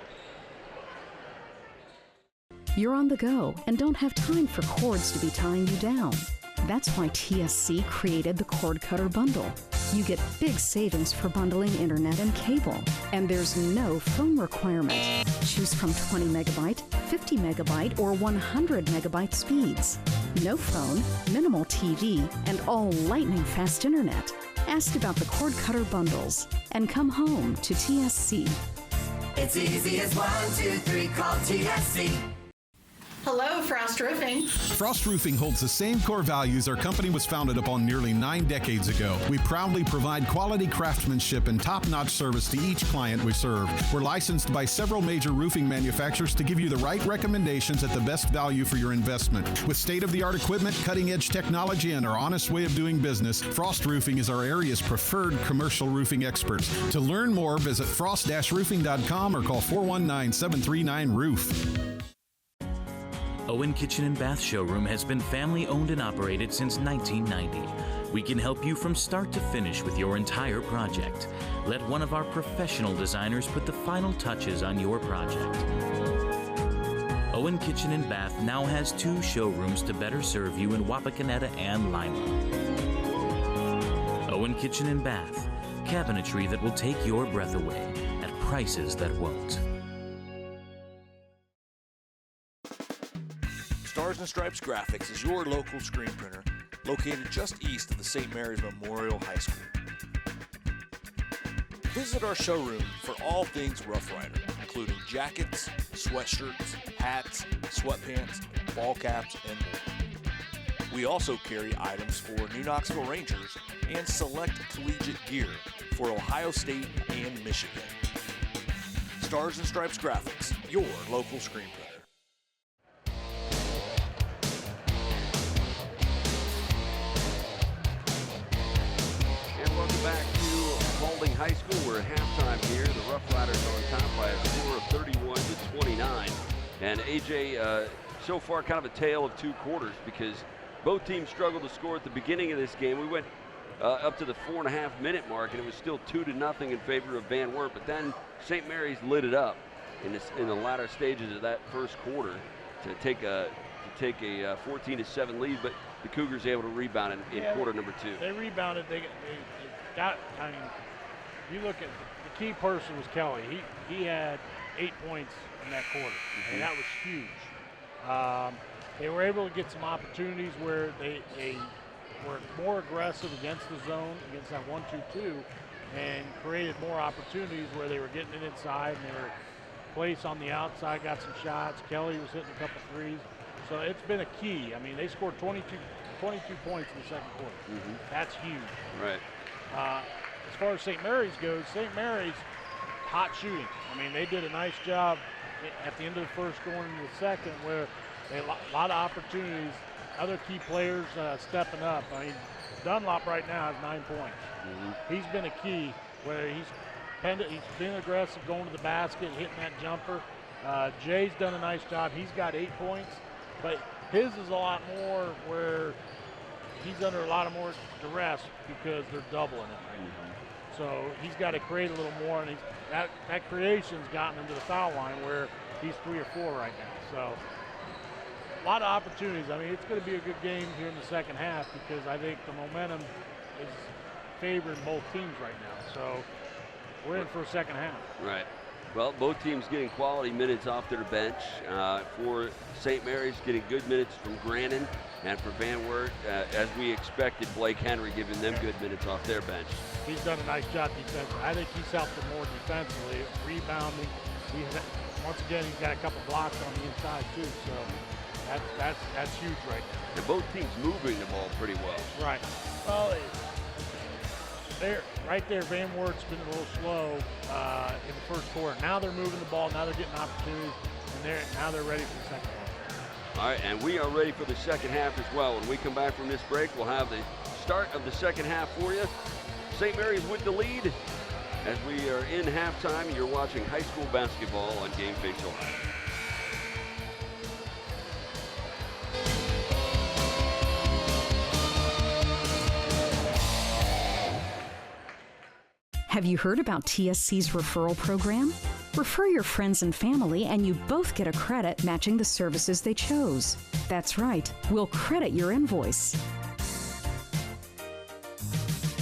You're on the go and don't have time for cords to be tying you down. That's why TSC created the Cord Cutter Bundle. You get big savings for bundling internet and cable, and there's no phone requirement. Choose from 20 megabyte, 50 megabyte, or 100 megabyte speeds. No phone, minimal TV, and all lightning fast internet. Ask about the Cord Cutter Bundles and come home to TSC. It's easy as 1, 2, 3, call TSC. Hello, Frost Roofing. Frost Roofing holds the same core values our company was founded upon nearly 9 decades ago. We proudly provide quality craftsmanship and top-notch service to each client we serve. We're licensed by several major roofing manufacturers to give you the right recommendations at the best value for your investment. With state-of-the-art equipment, cutting-edge technology, and our honest way of doing business, Frost Roofing is our area's preferred commercial roofing experts. To learn more, visit frost-roofing.com or call 419-739-ROOF. Owen Kitchen and Bath Showroom has been family owned and operated since 1990. We can help you from start to finish with your entire project. Let one of our professional designers put the final touches on your project. Owen Kitchen and Bath now has 2 showrooms to better serve you in Wapakoneta and Lima. Owen Kitchen and Bath, cabinetry that will take your breath away at prices that won't. Stars and Stripes Graphics is your local screen printer located just east of the St. Mary's Memorial High School. Visit our showroom for all things Rough Rider, including jackets, sweatshirts, hats, sweatpants, ball caps, and more. We also carry items for New Knoxville Rangers and select collegiate gear for Ohio State and Michigan. Stars and Stripes Graphics, your local screen printer. Back to Paulding High School. We're at halftime here. The Rough Riders are on top by a score of 31-29. And AJ, so far kind of a tale of 2 quarters because both teams struggled to score at the beginning of this game. We went up to the 4.5-minute mark, and it was still 2-0 in favor of Van Wert. But then St. Mary's lit it up in the latter stages of that first quarter to take a 14-7 lead. But the Cougars able to rebound in quarter number 2. They rebounded. They got, I mean, you look at the key person was Kelly. He had 8 points in that quarter, and that was huge. They were able to get some opportunities where they were more aggressive against the zone, against that 1-2-2, and created more opportunities where they were getting it inside and they were Place on the outside, got some shots. Kelly was hitting a couple threes. So it's been a key. I mean, they scored 22 points in the second quarter. That's huge. Right. As far as St. Mary's goes, St. Mary's hot shooting. I mean, they did a nice job at the end of the first going into the second where they had a lot of opportunities. Other key players stepping up. I mean, Dunlop right now has 9 points. He's been a key where he's been aggressive going to the basket, hitting that jumper. Jay's done a nice job. He's got 8 points, but his is a lot more where he's under a lot of more duress because they're doubling him right now. So he's got to create a little more, and that creation's gotten him to the foul line where he's 3 or 4 right now. So a lot of opportunities. I mean, it's going to be a good game here in the second half because I think the momentum is favoring both teams right now. So we're in for a second half. Right. Well, both teams getting quality minutes off their bench. For St. Mary's, getting good minutes from Grannon, and for Van Wert, as we expected, Blake Henry giving them good minutes off their bench. He's done a nice job defensively. I think he's helped them more defensively, rebounding. Once again, he's got a couple blocks on the inside too. So that's huge right now. And both teams moving the ball pretty well. Right. Well, right there, Van Wert's been a little slow in the first quarter. Now they're moving the ball. Now they're getting opportunities, and now they're ready for the second half. All right, and we are ready for the second half as well. When we come back from this break, we'll have the start of the second half for you. St. Mary's with the lead as we are in halftime. You're watching high school basketball on Game Face Ohio. Have you heard about TSC's referral program? Refer your friends and family and you both get a credit matching the services they chose. That's right, we'll credit your invoice.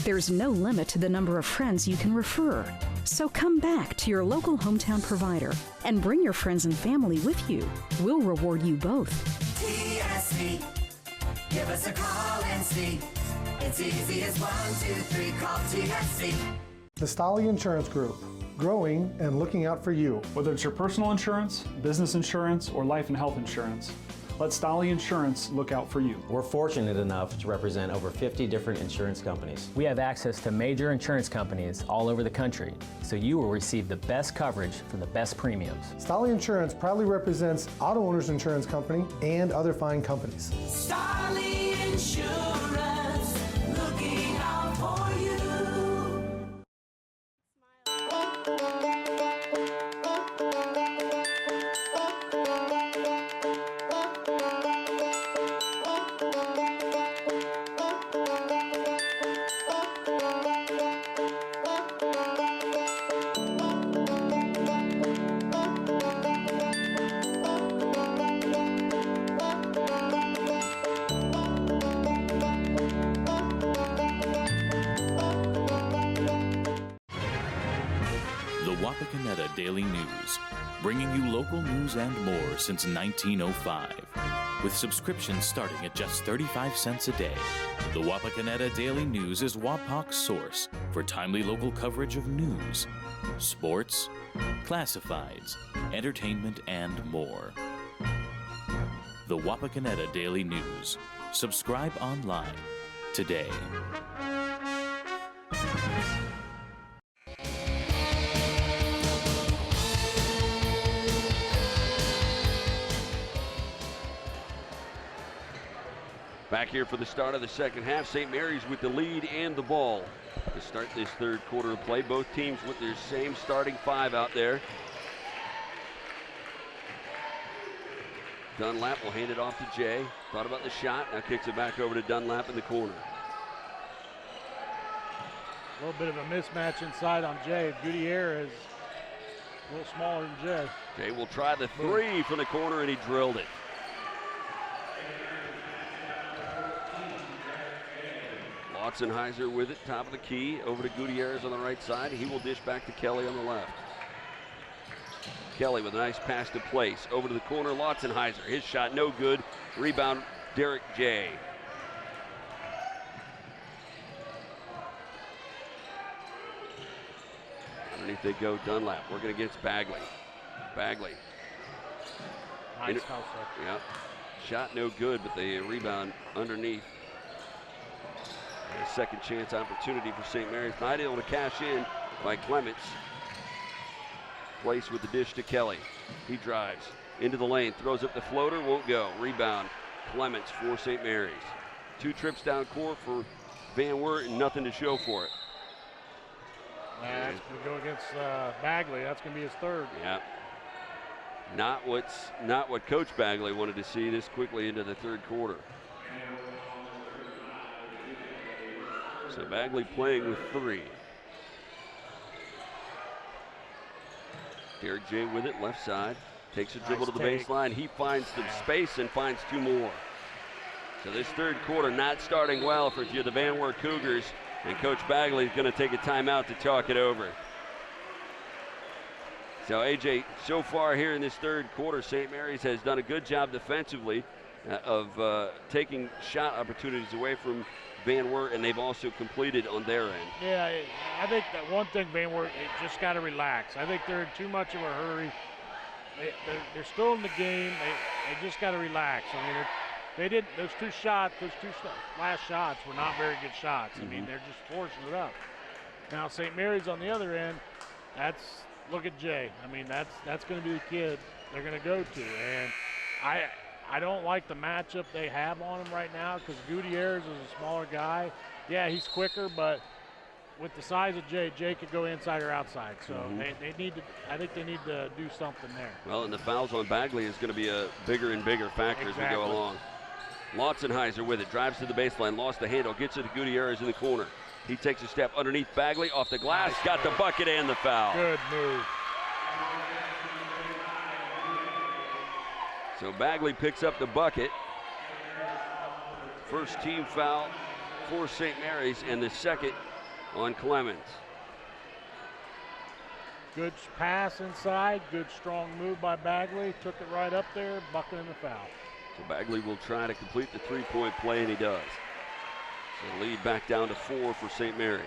There's no limit to the number of friends you can refer. So come back to your local hometown provider and bring your friends and family with you. We'll reward you both. TSC, give us a call and see. It's easy as 1, 2, 3, call TSC. The Stolly Insurance Group, growing and looking out for you. Whether it's your personal insurance, business insurance, or life and health insurance, let Stolly Insurance look out for you. We're fortunate enough to represent over 50 different insurance companies. We have access to major insurance companies all over the country, so you will receive the best coverage for the best premiums. Stolly Insurance proudly represents Auto Owners Insurance Company and other fine companies. Stolly Insurance, looking out for you. Wapakoneta Daily News, bringing you local news and more since 1905. With subscriptions starting at just 35 cents a day, the Wapakoneta Daily News is Wapak's source for timely local coverage of news, sports, classifieds, entertainment, and more. The Wapakoneta Daily News. Subscribe online today. Back here for the start of the second half. St. Mary's with the lead and the ball to start this third quarter of play. Both teams with their same starting 5 out there. Dunlap will hand it off to Jay. Thought about the shot. Now kicks it back over to Dunlap in the corner. A little bit of a mismatch inside on Jay. Gutierrez a little smaller than Jay. Jay will try the 3 from the corner, and he drilled it. Lotzenheiser with it, top of the key, over to Gutierrez on the right side. He will dish back to Kelly on the left. Kelly with a nice pass to Place. Over to the corner, Lotzenheiser. His shot no good. Rebound, Derek Jay. Underneath they go, Dunlap working against Bagley. Bagley. Nice hustle. Yeah. Shot no good, but the rebound underneath. And a second chance opportunity for St. Mary's. Not able to cash in by Clements. Place with the dish to Kelly. He drives into the lane, throws up the floater, won't go. Rebound, Clements for St. Mary's. 2 trips down court for Van Wert and nothing to show for it. That's going to go against Bagley. That's going to be his third. Yeah. Not what Coach Bagley wanted to see this quickly into the third quarter. So Bagley playing with 3. Derek J with it, left side. Takes a dribble to the baseline. He finds the space and finds 2 more. So this third quarter not starting well for the Van Wert Cougars. And Coach Bagley is going to take a timeout to talk it over. So AJ, so far here in this third quarter, St. Mary's has done a good job defensively of taking shot opportunities away from Van Wert, and they've also completed on their end. Yeah, I think that one thing Van Wert just got to relax. I think they're in too much of a hurry. They're still in the game. They just got to relax. I mean, they didn't. Those two last shots were not very good shots. I mean, they're just forcing it up. Now St. Mary's on the other end. Look at Jay. I mean, that's going to be the kid they're going to go to, and I don't like the matchup they have on him right now because Gutierrez is a smaller guy. Yeah, he's quicker, but with the size of Jay could go inside or outside. So they need to. I think they need to do something there. Well, and the fouls on Bagley is going to be a bigger and bigger factor as we go along. Lotzenheiser with it, drives to the baseline, lost the handle, gets it to Gutierrez in the corner. He takes a step underneath Bagley, off the glass, got the bucket and the foul. Good move. So Bagley picks up the bucket. First team foul for St. Mary's and the second on Clements. Good pass inside, good strong move by Bagley, took it right up there, bucket and the foul. So Bagley will try to complete the 3-point play, and he does. So lead back down to 4 for St. Mary's.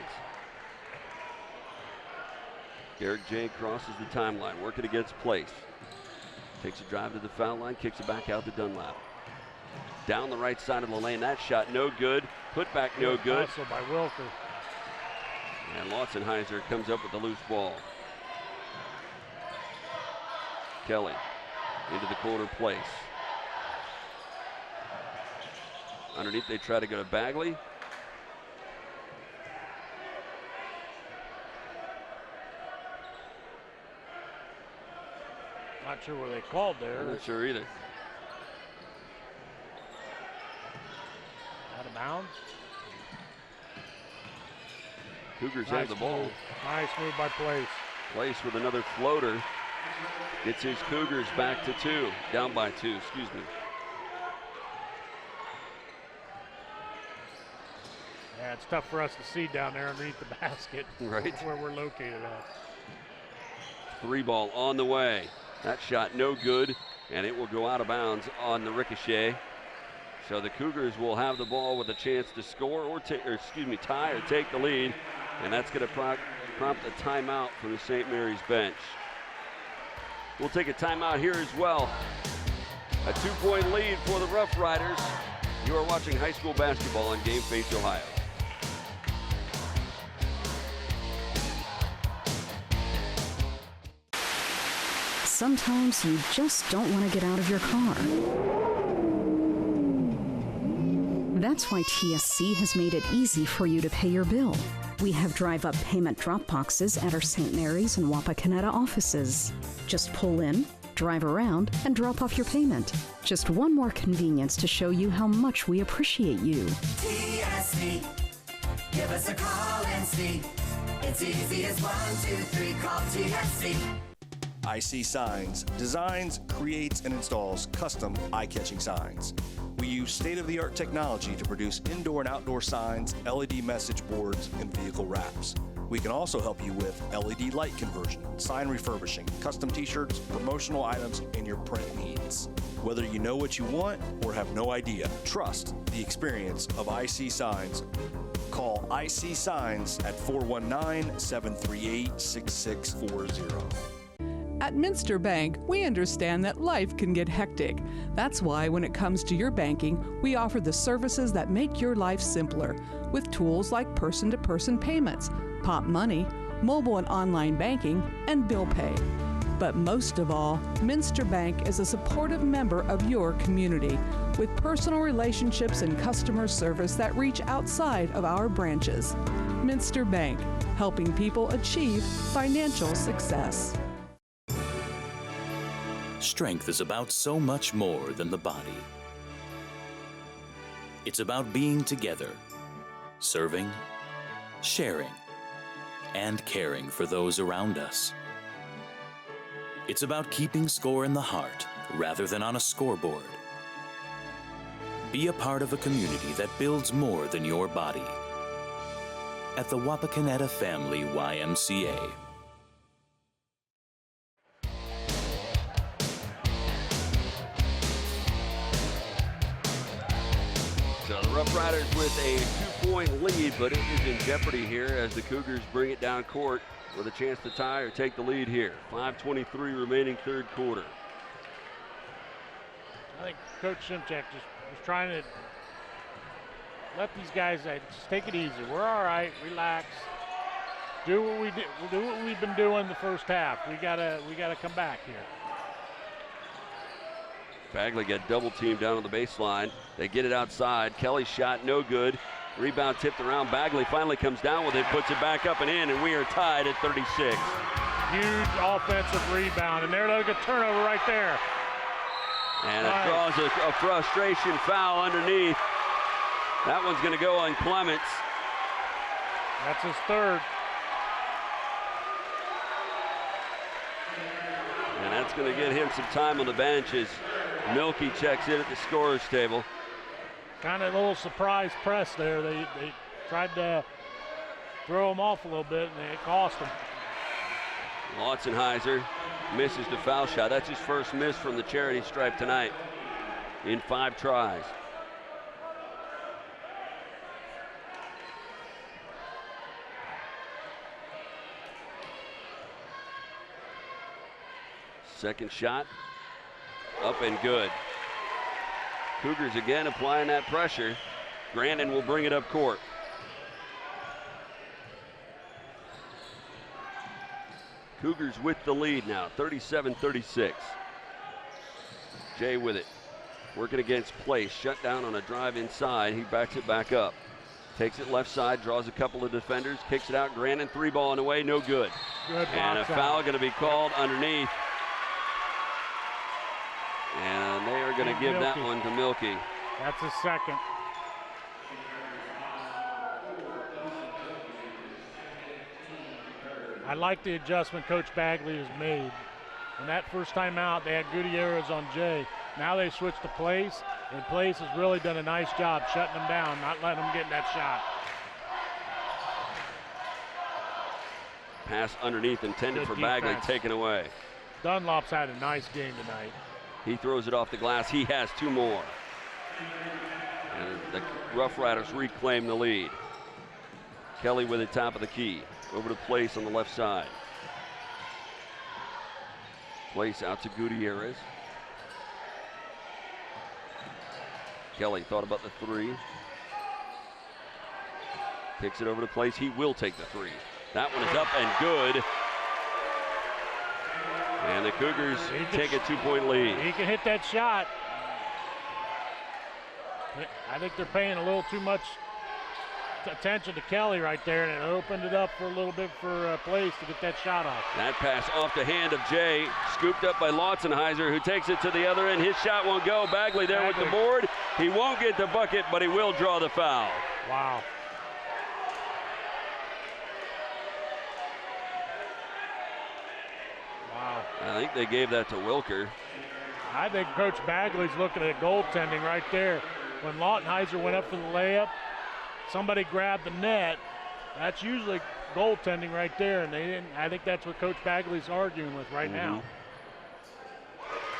Derek J crosses the timeline, working against Place. Takes a drive to the foul line, kicks it back out to Dunlap. Down the right side of the lane, that shot no good. Put back no good. Hustle by Wilker. And Lotzenheiser comes up with the loose ball. Kelly into the corner, Place. Underneath, they try to go to Bagley. Not sure what they called there. I'm not sure either. Out of bounds. Cougars have the ball. Nice move by Place. Place with another floater. Gets his Cougars back to 2. Down by 2, excuse me. Yeah, it's tough for us to see down there underneath the basket. Right. That's where we're located at. 3 ball on the way. That shot no good, and it will go out of bounds on the ricochet. So the Cougars will have the ball with a chance to score or tie or take the lead, and that's going to prompt a timeout from the St. Mary's bench. We'll take a timeout here as well. A 2-point lead for the Rough Riders. You are watching high school basketball on Game Face Ohio. Sometimes you just don't want to get out of your car. That's why TSC has made it easy for you to pay your bill. We have drive-up payment drop boxes at our St. Mary's and Wapakoneta offices. Just pull in, drive around, and drop off your payment. Just one more convenience to show you how much we appreciate you. TSC, give us a call and see. It's easy as 1, 2, 3, call TSC. IC Signs designs, creates, and installs custom eye-catching signs. We use state-of-the-art technology to produce indoor and outdoor signs, LED message boards, and vehicle wraps. We can also help you with LED light conversion, sign refurbishing, custom t-shirts, promotional items, and your print needs. Whether you know what you want or have no idea, trust the experience of IC Signs. Call IC Signs at 419-738-6640. At Minster Bank, we understand that life can get hectic. That's why when it comes to your banking, we offer the services that make your life simpler with tools like person-to-person payments, Pop Money, mobile and online banking, and bill pay. But most of all, Minster Bank is a supportive member of your community with personal relationships and customer service that reach outside of our branches. Minster Bank, helping people achieve financial success. Strength is about so much more than the body. It's about being together, serving, sharing, and caring for those around us. It's about keeping score in the heart rather than on a scoreboard. Be a part of a community that builds more than your body. At the Wapakoneta Family YMCA. So the Rough Riders with a 2-point lead, but it is in jeopardy here as the Cougars bring it down court with a chance to tie or take the lead here. 5:23 remaining third quarter. I think Coach Simchak just was trying to let these guys just take it easy. We're all right, relax. Do what we did. We'll do what we've been doing the first half. We gotta come back here. Bagley got double teamed down on the baseline. They get it outside. Kelly's shot no good. Rebound tipped around. Bagley finally comes down with it, puts it back up and in, and we are tied at 36. Huge offensive rebound, and there's a turnover right there. And it draws a frustration foul underneath. That one's going to go on Clements. That's his third. And that's going to get him some time on the bench as Milky checks in at the scorer's table. Kind of a little surprise press there. They tried to throw him off a little bit, and it cost him. Lautzenheiser misses the foul shot. That's his first miss from the charity stripe tonight in 5 tries. Second shot, up and good. Cougars again applying that pressure. Grandin will bring it up court. Cougars with the lead now, 37-36. Jay with it, working against Place, shut down on a drive inside. He backs it back up. Takes it left side, draws a couple of defenders, kicks it out. Grandin, 3-ball on the way, no good. And a foul going to be called underneath. And they are going to give that one to Milky. That's his second. I like the adjustment Coach Bagley has made. When that first time out, they had Gutierrez on Jay. Now they switched to Place, and Place has really done a nice job shutting them down, not letting them get that shot. Pass underneath intended for Bagley, taken away. Dunlop's had a nice game tonight. He throws it off the glass. He has 2 more. And the Rough Riders reclaim the lead. Kelly with it top of the key. Over to Place on the left side. Place out to Gutierrez. Kelly thought about the 3. Kicks it over to Place. He will take the 3. That one is up and good. And the Cougars take a 2-point lead. He can hit that shot. I think they're paying a little too much attention to Kelly right there, and it opened it up for a little bit for Place to get that shot off. That pass off the hand of Jay, scooped up by Lautzenheiser, who takes it to the other end. His shot won't go. Bagley there with the board. He won't get the bucket, but he will draw the foul. Wow. I think they gave that to Wilker. I think Coach Bagley's looking at goaltending right there. When Lautenheiser went up for the layup, somebody grabbed the net. That's usually goaltending right there, and they didn't. I think that's what Coach Bagley's arguing with right now.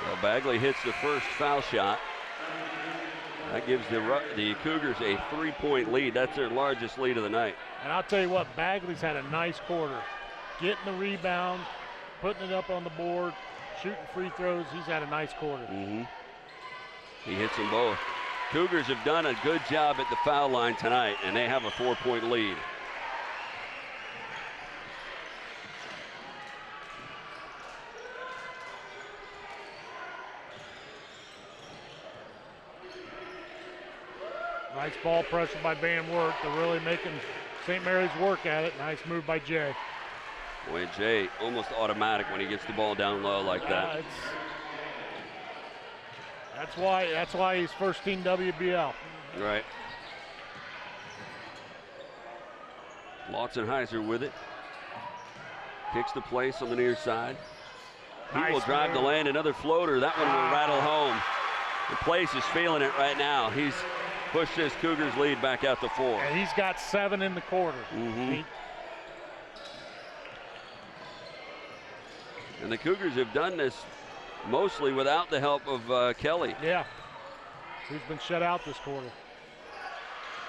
Well, Bagley hits the first foul shot. That gives the Cougars a 3-point lead. That's their largest lead of the night. And I'll tell you what, Bagley's had a nice quarter. Getting the rebound, putting it up on the board, shooting free throws. He's had a nice quarter. He hits them both. Cougars have done a good job at the foul line tonight, and they have a 4-point lead. Nice ball pressure by Van Wert. They're really making St. Mary's work at it. Nice move by Jay. Boy, Jay almost automatic when he gets the ball down low like that. That's why he's first team WBL. Right. Lotzenheiser with it. Kicks the place on the near side. He will drive the lane. Another floater. That one will rattle home. The place is feeling it right now. He's pushed this Cougars lead back out to 4. And he's got 7 in the quarter. And the Cougars have done this mostly without the help of Kelly. Yeah. He's been shut out this quarter.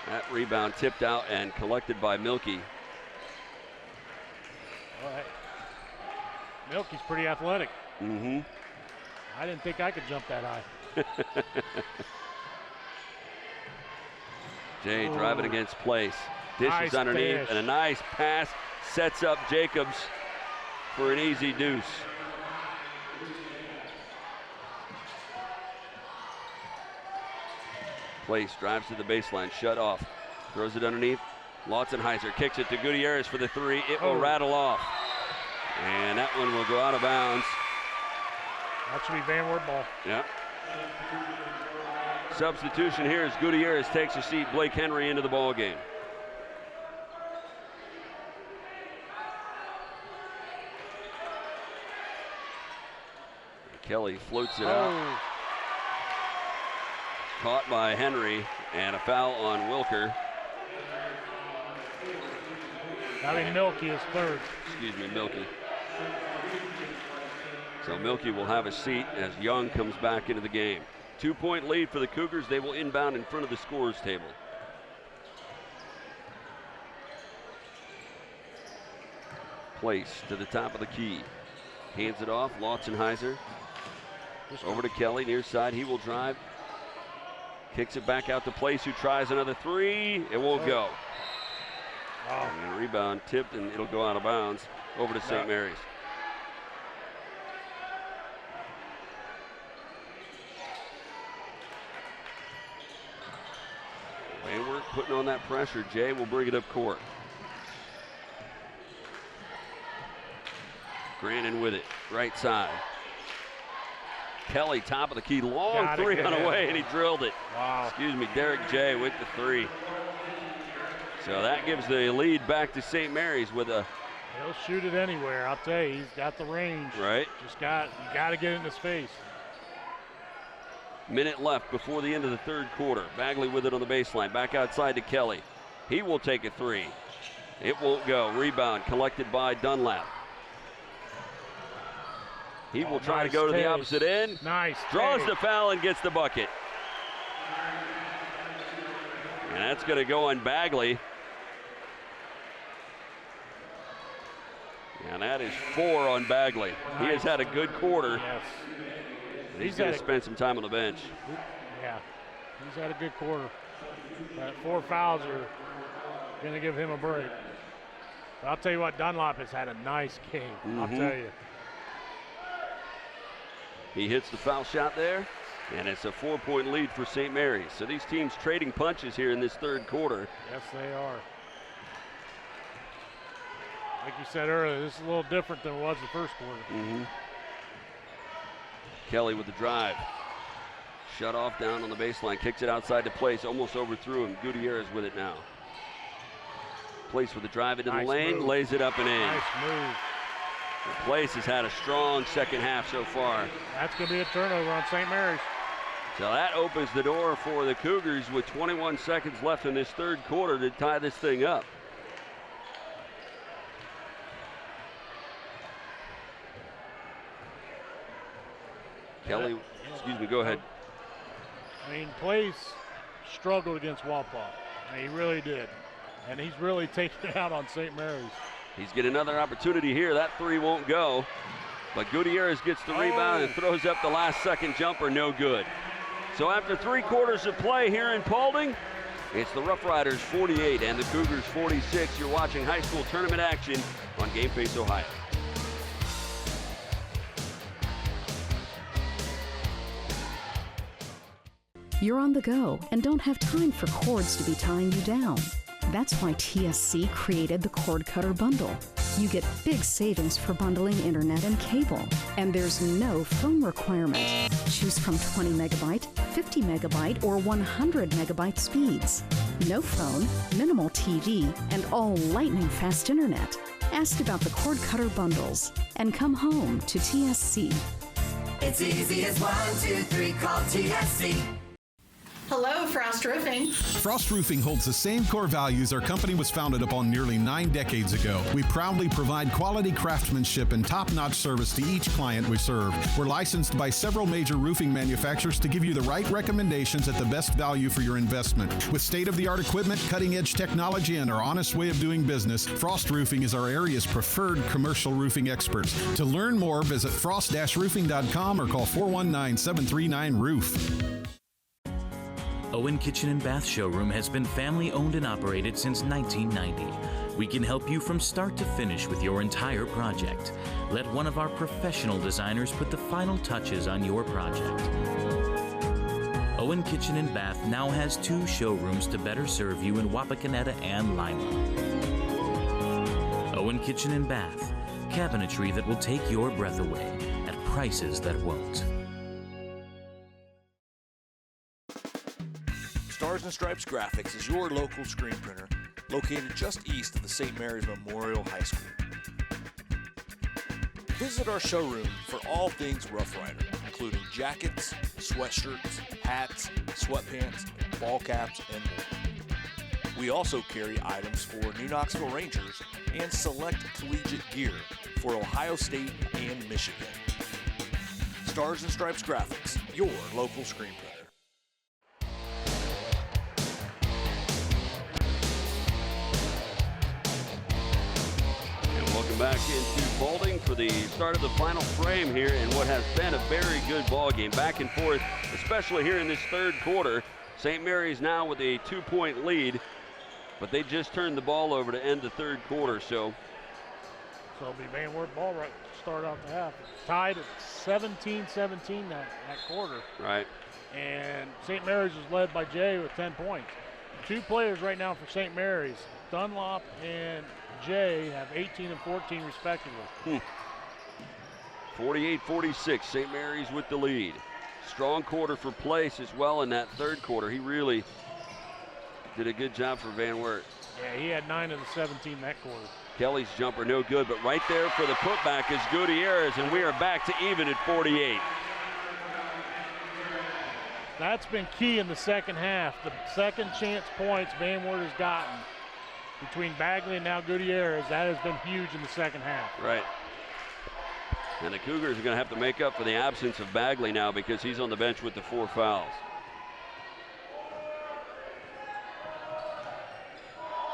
That rebound tipped out and collected by Milky. All right. Milky's pretty athletic. I didn't think I could jump that high. Jay driving against place. Dishes Nice underneath dish. and a nice pass sets up Jacobs for an easy deuce. Place drives to the baseline, shut off. Throws it underneath. Lotzenheiser kicks it to Gutierrez for the 3. It will rattle off. And that one will go out of bounds. That should be Van Wert ball. Yep. Substitution here as Gutierrez takes a seat. Blake Henry into the ball game. Kelly floats it out. Caught by Henry, and a foul on Wilker. Milky is third. Excuse me, Milky. So Milky will have a seat as Young comes back into the game. 2-point lead for the Cougars. They will inbound in front of the scorers table. Place to the top of the key. Hands it off. Lotzenheiser. Over to Kelly, near side. He will drive. Kicks it back out to Place, who tries another 3. It won't go. And the rebound tipped, and it'll go out of bounds over to St. Mary's. Wayward putting on that pressure. Jay will bring it up court. Grannon with it, right side. Kelly, top of the key, long 3 on the way, and he drilled it. Wow. Excuse me, Derek Jay with the 3. So that gives the lead back to St. Mary's with a... He'll shoot it anywhere. I'll tell you, he's got the range. Right. You got to get it in his face. Minute left before the end of the third quarter. Bagley with it on the baseline. Back outside to Kelly. He will take a 3. It won't go. Rebound collected by Dunlap. He will try to go to the opposite end. Nice. Draws the foul and gets the bucket. And that's going to go on Bagley. And that is 4 on Bagley. He has had a good quarter. Yes. He's going to spend some time on the bench. Yeah, he's had a good quarter. 4 fouls are going to give him a break. But I'll tell you what, Dunlop has had a nice game. I'll tell you. He hits the foul shot there, and it's a 4-point lead for St. Mary's. So these teams trading punches here in this third quarter. Yes, they are. Like you said earlier, this is a little different than it was the first quarter. Kelly with the drive. Shut off down on the baseline, kicks it outside to Place, almost overthrew him. Gutierrez with it now. Place with the drive into the lane, lays it up and in. Nice move. Place has had a strong second half so far. That's going to be a turnover on St. Mary's. So that opens the door for the Cougars with 21 seconds left in this third quarter to tie this thing up. Kelly, excuse me, go ahead. I mean, Place struggled against Walpole. I mean, he really did. And he's really taken it out on St. Mary's. He's getting another opportunity here. That three won't go. But Gutierrez gets the rebound and throws up the last second jumper, no good. So after 3 quarters of play here in Paulding, it's the Rough Riders 48 and the Cougars 46. You're watching high school tournament action on Game Face Ohio. You're on the go and don't have time for cords to be tying you down. That's why TSC created the Cord Cutter Bundle. You get big savings for bundling internet and cable, and there's no phone requirement. Choose from 20 megabyte, 50 megabyte, or 100 megabyte speeds. No phone, minimal TV, and all lightning fast internet. Ask about the Cord Cutter Bundles and come home to TSC. It's easy as 1, 2, 3, call TSC. Hello, Frost Roofing. Frost Roofing holds the same core values our company was founded upon nearly 9 decades ago. We proudly provide quality craftsmanship and top-notch service to each client we serve. We're licensed by several major roofing manufacturers to give you the right recommendations at the best value for your investment. With state-of-the-art equipment, cutting-edge technology, and our honest way of doing business, Frost Roofing is our area's preferred commercial roofing experts. To learn more, visit frost-roofing.com or call 419-739-ROOF. Owen Kitchen and Bath Showroom has been family owned and operated since 1990. We can help you from start to finish with your entire project. Let one of our professional designers put the final touches on your project. Owen Kitchen and Bath now has 2 showrooms to better serve you in Wapakoneta and Lima. Owen Kitchen and Bath, cabinetry that will take your breath away at prices that won't. Stars and Stripes Graphics is your local screen printer located just east of the St. Mary's Memorial High School. Visit our showroom for all things Rough Rider, including jackets, sweatshirts, hats, sweatpants, ball caps, and more. We also carry items for New Knoxville Rangers and select collegiate gear for Ohio State and Michigan. Stars and Stripes Graphics, your local screen printer. Back into Paulding for the start of the final frame here in what has been a very good ball game. Back and forth, especially here in this 3rd quarter. St. Mary's now with a 2-point lead, but they just turned the ball over to end the 3rd quarter. So it'll be Van Wert ball right to start out the half. Tied at 17-17 that quarter. Right. And St. Mary's is led by Jay with 10 points. 2 players right now for St. Mary's, Dunlop and Jay, have 18 and 14 respectively. 48-46, St. Mary's with the lead. Strong quarter for Place as well in that 3rd quarter. He really did a good job for Van Wert. Yeah, he had 9 of the 17 that quarter. Kelly's jumper no good, but right there for the putback is Gutierrez, and we are back to even at 48. That's been key in the second half. The second chance points Van Wert has gotten between Bagley and now Gutierrez, that has been huge in the second half. Right. And the Cougars are going to have to make up for the absence of Bagley now because he's on the bench with the 4 fouls.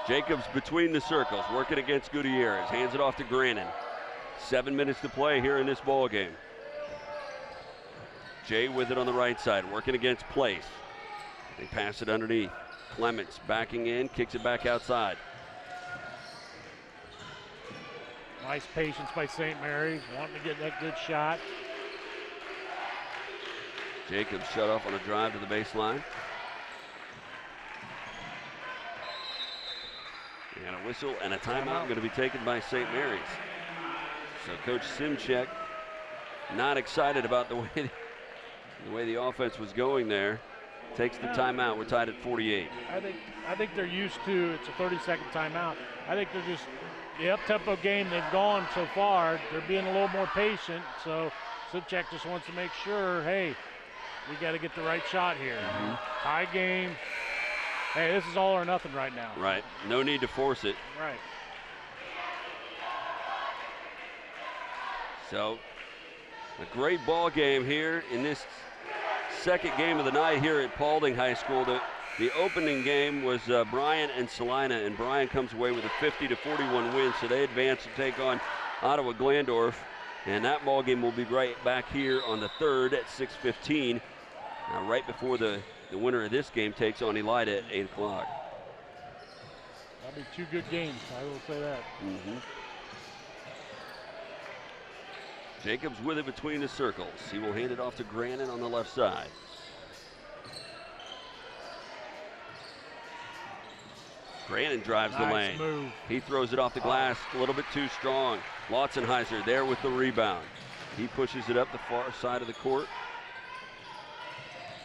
Jacobs between the circles, working against Gutierrez. Hands it off to Grannon. 7 minutes to play here in this ball game. Jay with it on the right side, working against Place. They pass it underneath. Clements backing in, kicks it back outside. Nice patience by St. Mary's, wanting to get that good shot. Jacobs shut off on a drive to the baseline. And a whistle and a timeout going to be taken by St. Mary's. So Coach Simchek not excited about the way the offense was going there. Takes the timeout. We're tied at 48. I think they're used to, it's a 30-second timeout. I think they're just the up-tempo game they've gone so far. They're being a little more patient. So Simchek just wants to make sure, hey, we got to get the right shot here. Tie game. Hey, this is all or nothing right now. Right. No need to force it. Right. So a great ball game here in this second game of the night here at Paulding High School. The The opening game was Bryan and Salina, and Bryan comes away with a 50-41 win, so they advance to take on Ottawa Glandorf, and that ball game will be right back here on the 3rd at 6:15, right before the winner of this game takes on Elida at 8 o'clock. That'll be 2 good games, I will say that. Jacobs with it between the circles. He will hand it off to Grannon on the left side. Grannon drives the lane. Move. He throws it off the glass a little bit too strong. Lotzenheiser there with the rebound. He pushes it up the far side of the court.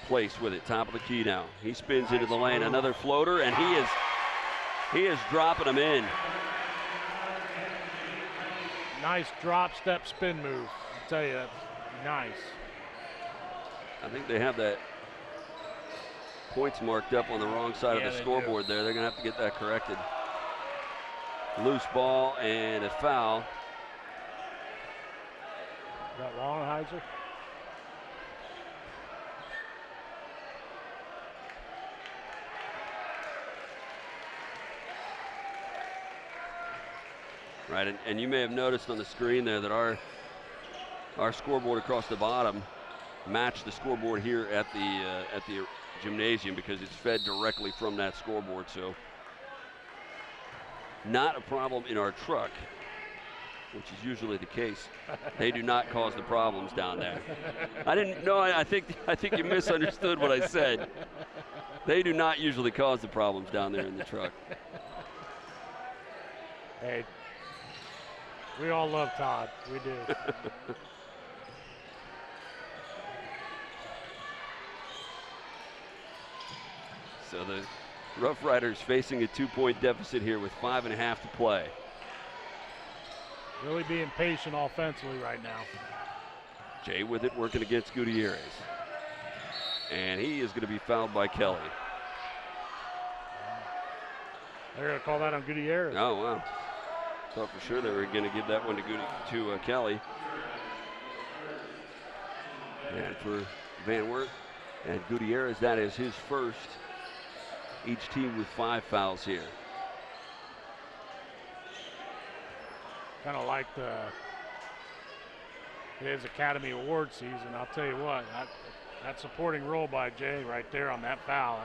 Place with it, top of the key now. He spins into the lane, another floater, and he is dropping them in. Nice drop step spin move. I'll tell you, that's nice. I think they have that points marked up on the wrong side of the scoreboard there. They're going to have to get that corrected. Loose ball and a foul. Is that Longenheiser? Right, and you may have noticed on the screen there that our scoreboard across the bottom matched the scoreboard here at the gymnasium because it's fed directly from that scoreboard. So not a problem in our truck, which is usually the case. They do not cause the problems down there. I didn't know. I think you misunderstood what I said. They do not usually cause the problems down there in the truck. Hey, we all love Todd. We do. So the Rough Riders facing a 2-point deficit here with 5.5 to play. Really being patient offensively right now. Jay with it, working against Gutierrez. And he is going to be fouled by Kelly. They're going to call that on Gutierrez. Oh, wow. Thought for sure they were going to give that one to Kelly. And for Van Wert and Gutierrez, that is his first. Each team with 5 fouls here. Kind of like his Academy Award season. I'll tell you what, that supporting role by Jay right there on that foul,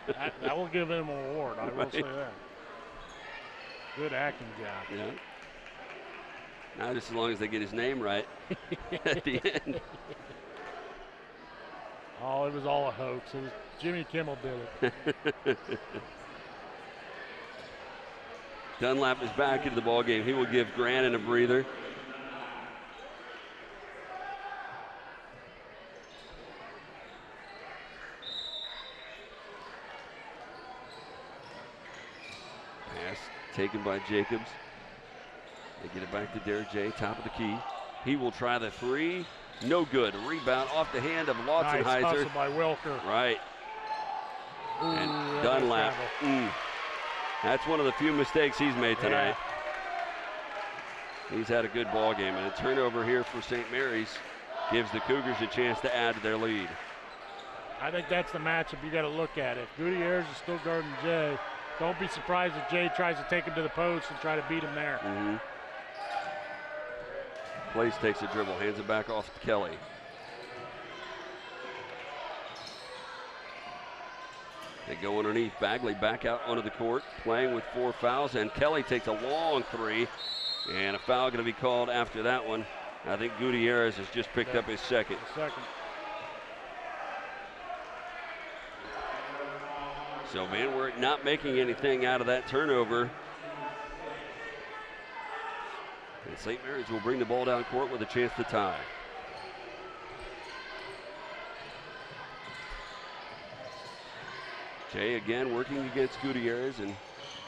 that will give him an award. I will say that. Good acting job. Yeah. Now just as long as they get his name right at the end. Oh, it was all a hoax. It was Jimmy Kimmel did it. Dunlap is back into the ball game. He will give Grannon a breather. Pass taken by Jacobs. They get it back to Derek J, top of the key. He will try the 3. No good. A rebound off the hand of Lotzenheiser. Nice hustle by Wilker. Right. Ooh, and Dunlap. That's one of the few mistakes he's made tonight. He's had a good ball game, and a turnover here for St. Mary's gives the Cougars a chance to add to their lead. I think that's the matchup you got to look at. If Gutierrez is still guarding Jay, don't be surprised if Jay tries to take him to the post and try to beat him there. Place takes a dribble, hands it back off to Kelly. They go underneath. Bagley back out onto the court, playing with 4 fouls, and Kelly takes a long 3, and a foul going to be called after that one. I think Gutierrez has just picked up his second. So Van Wert not making anything out of that turnover. And St. Mary's will bring the ball down court with a chance to tie. Jay again working against Gutierrez, and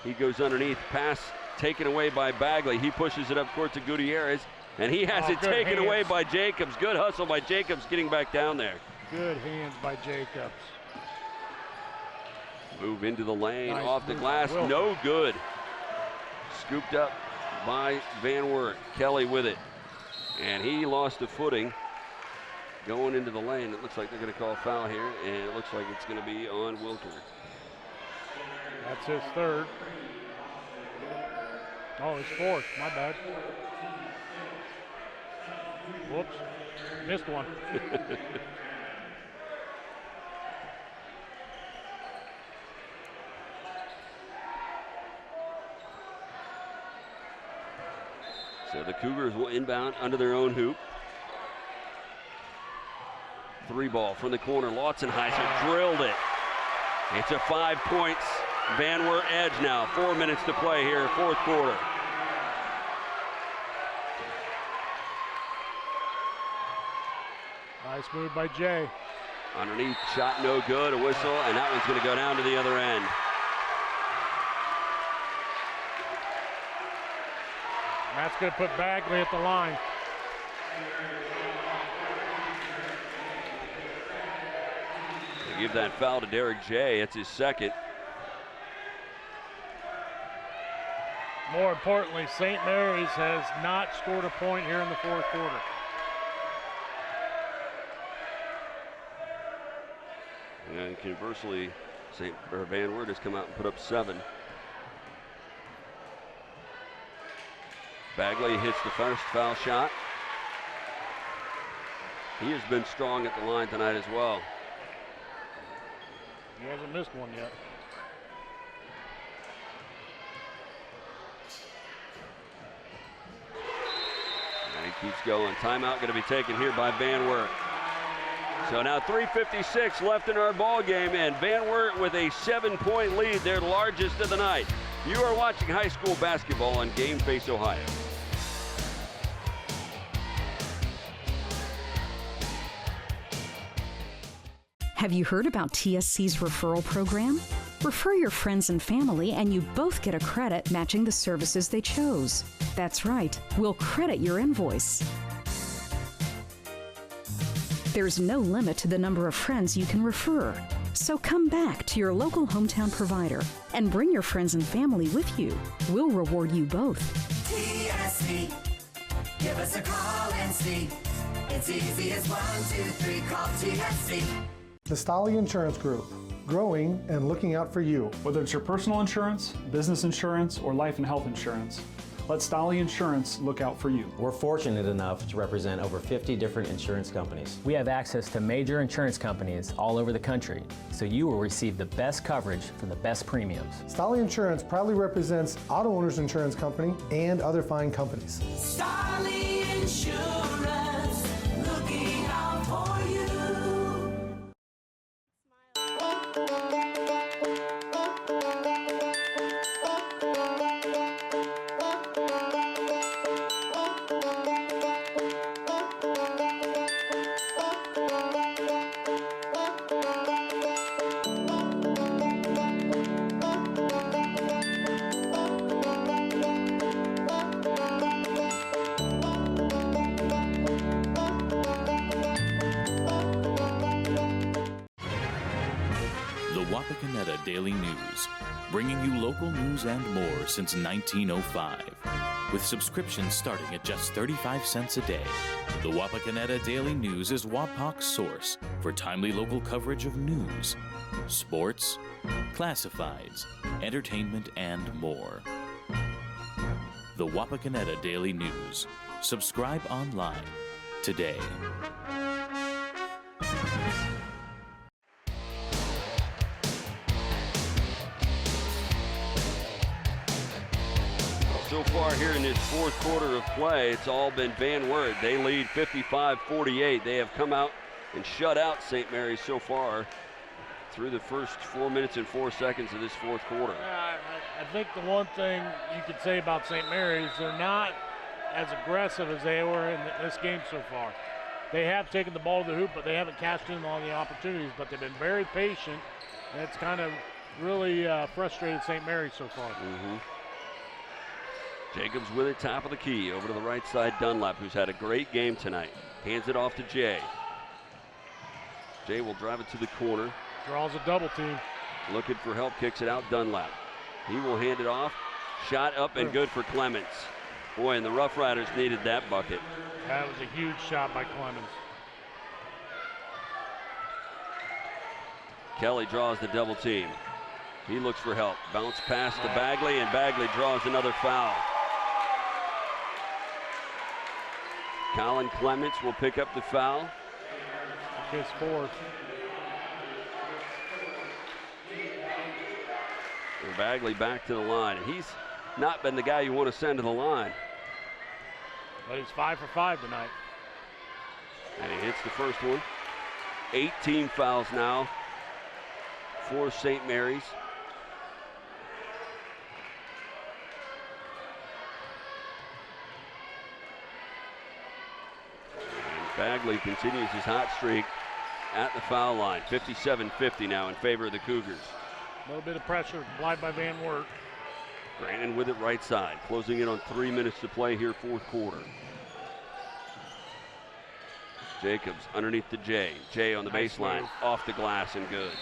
he goes underneath. Pass taken away by Bagley. He pushes it up court to Gutierrez, and he has it taken away by Jacobs. Good hustle by Jacobs getting back down there. Good hands by Jacobs. Move into the lane, nice off the glass, no good. Scooped up by Van Wert. Kelly with it, and he lost a footing going into the lane. It looks like they're going to call a foul here, and it looks like it's going to be on Wilker. That's his third. Oh, his fourth. My bad. Whoops. Missed one. So the Cougars will inbound under their own hoop. 3 ball from the corner. Lawson-Heiser drilled it. It's a 5 points. Van Wert edge now. 4 minutes to play here, fourth quarter. Nice move by Jay. Underneath, shot no good, a whistle, and that one's going to go down to the other end. Matt's going to put Bagley at the line. They give that foul to Derek Jay. It's his second. More importantly, St. Mary's has not scored a point here in the fourth quarter. And conversely, Van Wert has come out and put up 7. Bagley hits the first foul shot. He has been strong at the line tonight as well. He hasn't missed one yet. And he keeps going. Timeout going to be taken here by Van Wert. So now 3:56 left in our ball game, and Van Wert with a 7-point lead, their largest of the night. You are watching high school basketball on Game Face Ohio. Have you heard about TSC's referral program? Refer your friends and family, and you both get a credit matching the services they chose. That's right, we'll credit your invoice. There's no limit to the number of friends you can refer. So come back to your local hometown provider and bring your friends and family with you. We'll reward you both. TSC, give us a call and see. It's easy as 1, 2, 3, call TSC. The Stolly Insurance Group, growing and looking out for you. Whether it's your personal insurance, business insurance, or life and health insurance, let Stolly Insurance look out for you. We're fortunate enough to represent over 50 different insurance companies. We have access to major insurance companies all over the country, so you will receive the best coverage for the best premiums. Stolly Insurance proudly represents Auto Owners Insurance Company and other fine companies. Stolly Insurance, looking out for you. Wapakoneta Daily News, bringing you local news and more since 1905. With subscriptions starting at just 35 cents a day, the Wapakoneta Daily News is Wapak's source for timely local coverage of news, sports, classifieds, entertainment, and more. The Wapakoneta Daily News. Subscribe online today. So far here in this fourth quarter of play, it's all been Van Wert. They lead 55-48. They have come out and shut out St. Mary's so far through the first 4 minutes and 4 seconds of this fourth quarter. I think the one thing you could say about St. Mary's, they're not as aggressive as they were in this game so far. They have taken the ball to the hoop, but they haven't cashed in on the opportunities, but they've been very patient, and it's kind of really frustrated St. Mary's so far. Jacobs with it, top of the key, over to the right side, Dunlap, who's had a great game tonight. Hands it off to Jay. Jay will drive it to the corner. Draws a double team. Looking for help, kicks it out, Dunlap. He will hand it off. Shot up and good for Clemens. Boy, and the Rough Riders needed that bucket. That was a huge shot by Clemens. Kelly draws the double team. He looks for help. Bounce pass to Bagley, and Bagley draws another foul. Colin Clements will pick up the foul. His fourth. And Bagley back to the line. And he's not been the guy you want to send to the line. But he's 5 for 5 tonight. And he hits the first one. 18 fouls now for St. Mary's. And Bagley continues his hot streak at the foul line. 57-50 now in favor of the Cougars. A little bit of pressure applied by Van Wert. Brandon with it right side, closing in on 3 minutes to play here, fourth quarter. Jacobs underneath to Jay. Jay on the baseline, off the glass and good.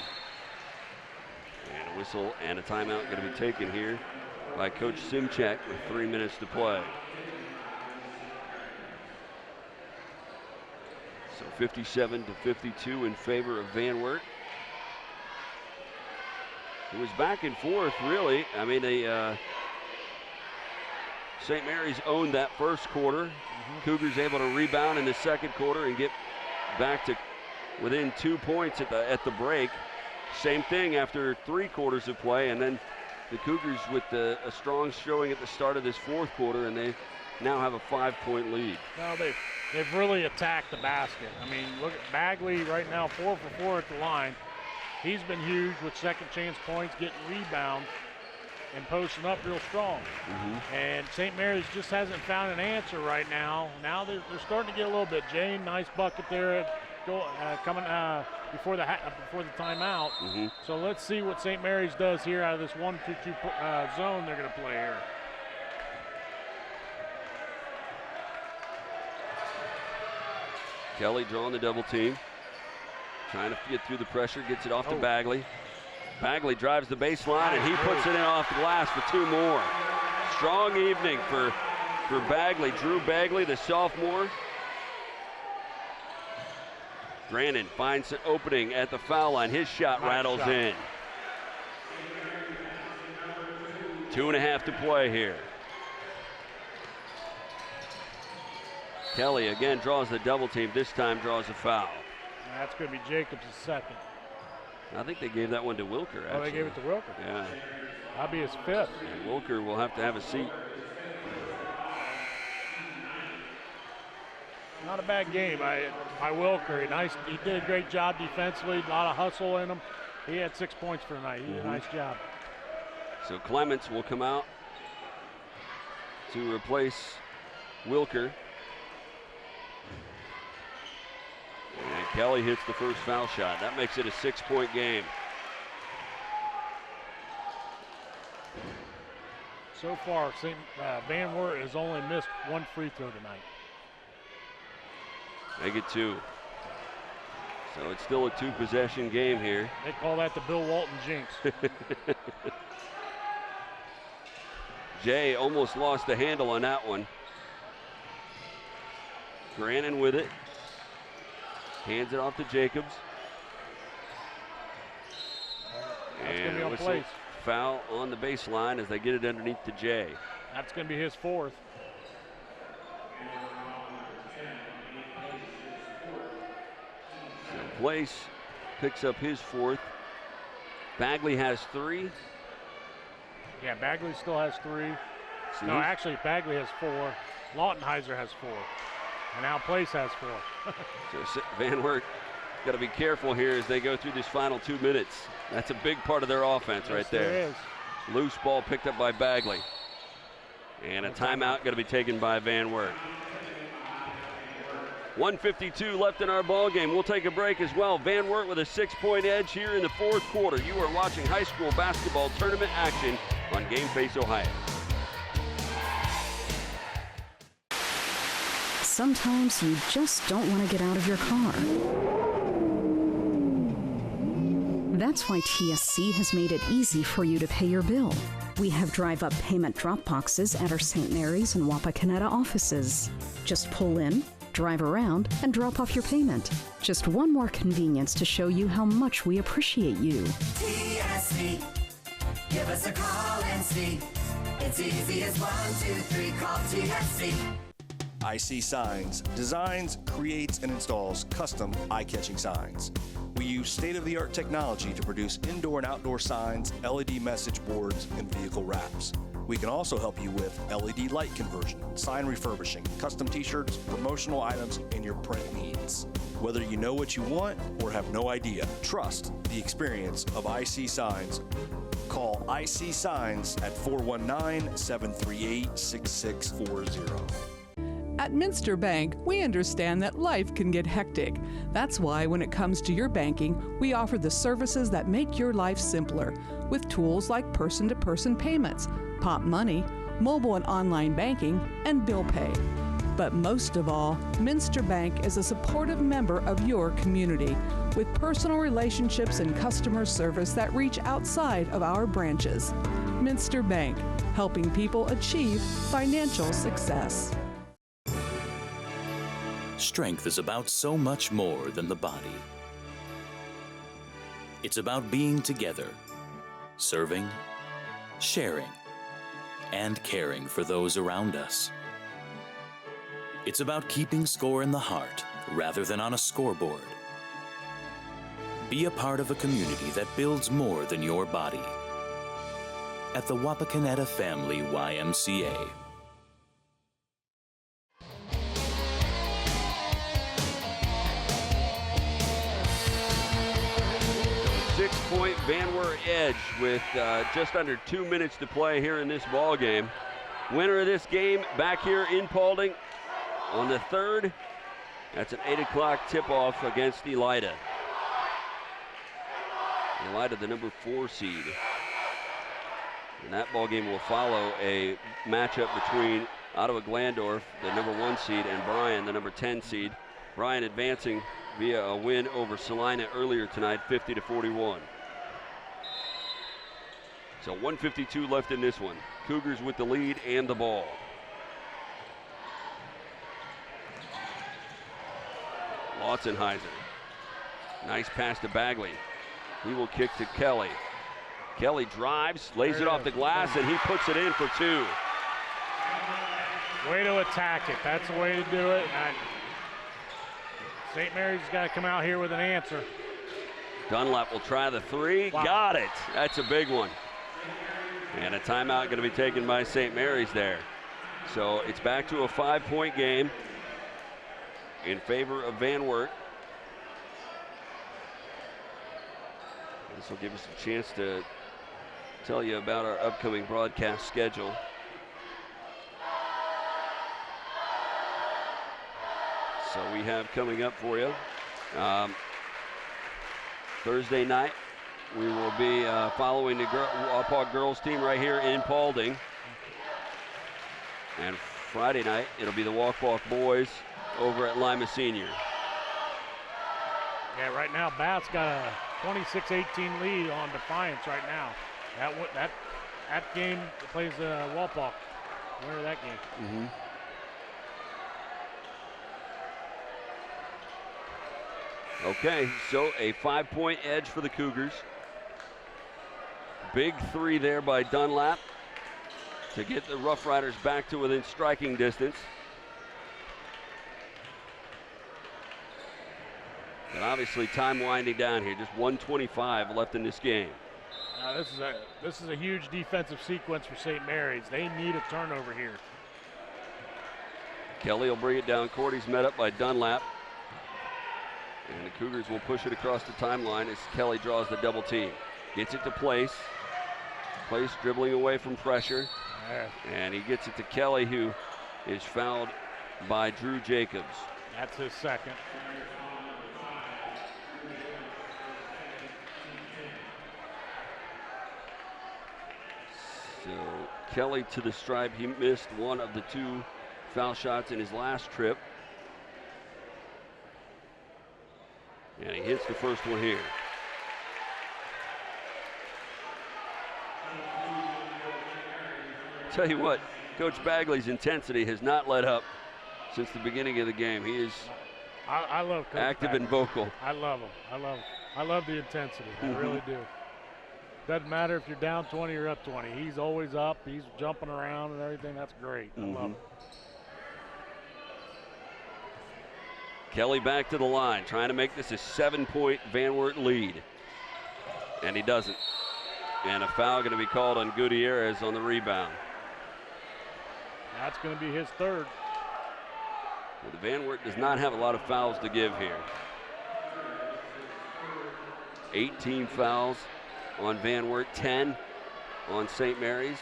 And a whistle and a timeout going to be taken here by Coach Simchek with 3 minutes to play. So 57-52 in favor of Van Wert. It was back and forth, really. I mean, St. Mary's owned that first quarter. Cougars able to rebound in the second quarter and get back to within 2 points at the break. Same thing after 3 quarters of play, and then the Cougars with a strong showing at the start of this fourth quarter, and they now have a 5-point lead. Well, they've really attacked the basket. I mean, look at Bagley right now, 4 for 4 at the line. He's been huge with second chance points, getting rebounds, and posting up real strong. And St. Mary's just hasn't found an answer right now. Now they're starting to get a little bit. Jane, nice bucket there, coming before the timeout. So let's see what St. Mary's does here out of this 1-2-2 zone they're going to play here. Kelly drawing the double team. Trying to get through the pressure, gets it off to Bagley. Bagley drives the baseline, and he puts it in off the glass for 2 more. Strong evening for Bagley. Drew Bagley, the sophomore. Grandin finds an opening at the foul line. His shot rattles in. 2.5 to play here. Kelly again draws the double team. This time draws a foul. That's going to be Jacobs' second. I think they gave that one to Wilker, actually. Oh, they gave it to Wilker? Yeah. That'll be his 5th. And Wilker will have to have a seat. Not a bad game by Wilker. He did a great job defensively, a lot of hustle in him. He had 6 points for tonight. He did a nice job. So Clements will come out to replace Wilker. And Kelly hits the first foul shot. That makes it a 6-point game. So far, Van Wert has only missed 1 free throw tonight. Make it 2. So it's still a 2-possession game here. They call that the Bill Walton jinx. Jay almost lost the handle on that one. Grannon with it. Hands it off to Jacobs. That's going to be on whistle, place. Foul on the baseline as they get it underneath to Jay. That's going to be his 4th. So Place picks up his 4th. Bagley has 3. Yeah, Bagley still has 3. See? No, actually, Bagley has 4. Lautenheiser has 4. And now Place has 4. So Van Wert got to be careful here as they go through this final 2 minutes. That's a big part of their offense right there. There is. Loose ball picked up by Bagley. And a timeout going to be taken by Van Wert. 1:52 left in our ball game. We'll take a break as well. Van Wert with a 6-point edge here in the fourth quarter. You are watching high school basketball tournament action on Game Face Ohio. Sometimes you just don't want to get out of your car. That's why TSC has made it easy for you to pay your bill. We have drive-up payment drop boxes at our St. Mary's and Wapakoneta offices. Just pull in, drive around, and drop off your payment. Just one more convenience to show you how much we appreciate you. TSC, Give us a call and see. It's easy as 1, 2, 3, call TSC. IC Signs designs, creates, and installs custom eye-catching signs. We use state-of-the-art technology to produce indoor and outdoor signs, LED message boards, and vehicle wraps. We can also help you with LED light conversion, sign refurbishing, custom t-shirts, promotional items, and your print needs. Whether you know what you want or have no idea, trust the experience of IC Signs. Call IC Signs at 419-738-6640. At Minster Bank, we understand that life can get hectic. That's why when it comes to your banking, we offer the services that make your life simpler with tools like person-to-person payments, pop money, mobile and online banking, and bill pay. But most of all, Minster Bank is a supportive member of your community with personal relationships and customer service that reach outside of our branches. Minster Bank, helping people achieve financial success. Strength is about so much more than the body. It's about being together, serving, sharing, and caring for those around us. It's about keeping score in the heart rather than on a scoreboard. Be a part of a community that builds more than your body. At the Wapakoneta Family YMCA. 6-point Van Wert edge with just under 2 minutes to play here in this ball game. Winner of this game back here in Paulding on the 3rd. That's an 8 o'clock tip-off against Elida. Elida, the number 4 seed. And that ball game will follow a matchup between Ottawa Glandorf, the number 1 seed, and Bryan, the number 10 seed. Bryan advancing via a win over Salina earlier tonight, 50-41. So 1:52 left in this one. Cougars with the lead and the ball. Lawsonheiser. Nice pass to Bagley. He will kick to Kelly. Kelly drives, lays it off the glass, and he puts it in for 2. Way to attack it. That's the way to do it. St. Mary's got to come out here with an answer. Dunlap will try the 3. Wow. Got it. That's a big one. And a timeout going to be taken by St. Mary's there. So it's back to a 5-point game in favor of Van Wert. This will give us a chance to tell you about our upcoming broadcast schedule. So we have coming up for you Thursday night, we will be following the Wapak girls team right here in Paulding. And Friday night, it'll be the Wapak boys over at Lima Senior. Yeah, right now Bath's got a 26-18 lead on Defiance right now. That game plays Wapak. Winner of that game. Mm-hmm. Okay, so a 5-point edge for the Cougars. Big 3 there by Dunlap to get the Rough Riders back to within striking distance. And obviously time winding down here, just 1:25 left in this game. This is a huge defensive sequence for St. Mary's. They need a turnover here. Kelly will bring it down court. He's met up by Dunlap. And the Cougars will push it across the timeline as Kelly draws the double team. Gets it to Place. Place dribbling away from pressure. And he gets it to Kelly, who is fouled by Drew Jacobs. That's his second. So Kelly to the stripe. He missed one of the 2 foul shots in his last trip. And he hits the first one here. Tell you what, Coach Bagley's intensity has not let up since the beginning of the game. He is I love Coach active Bagley. and vocal. I love him. I love the intensity. I really do. Doesn't matter if you're down 20 or up 20. He's always up. He's jumping around and everything. That's great. I love it. Kelly back to the line, trying to make this a 7-point Van Wert lead. And he doesn't. And a foul going to be called on Gutierrez on the rebound. That's going to be his third. Well, the Van Wert does not have a lot of fouls to give here. 18 fouls on Van Wert, 10 on St. Mary's.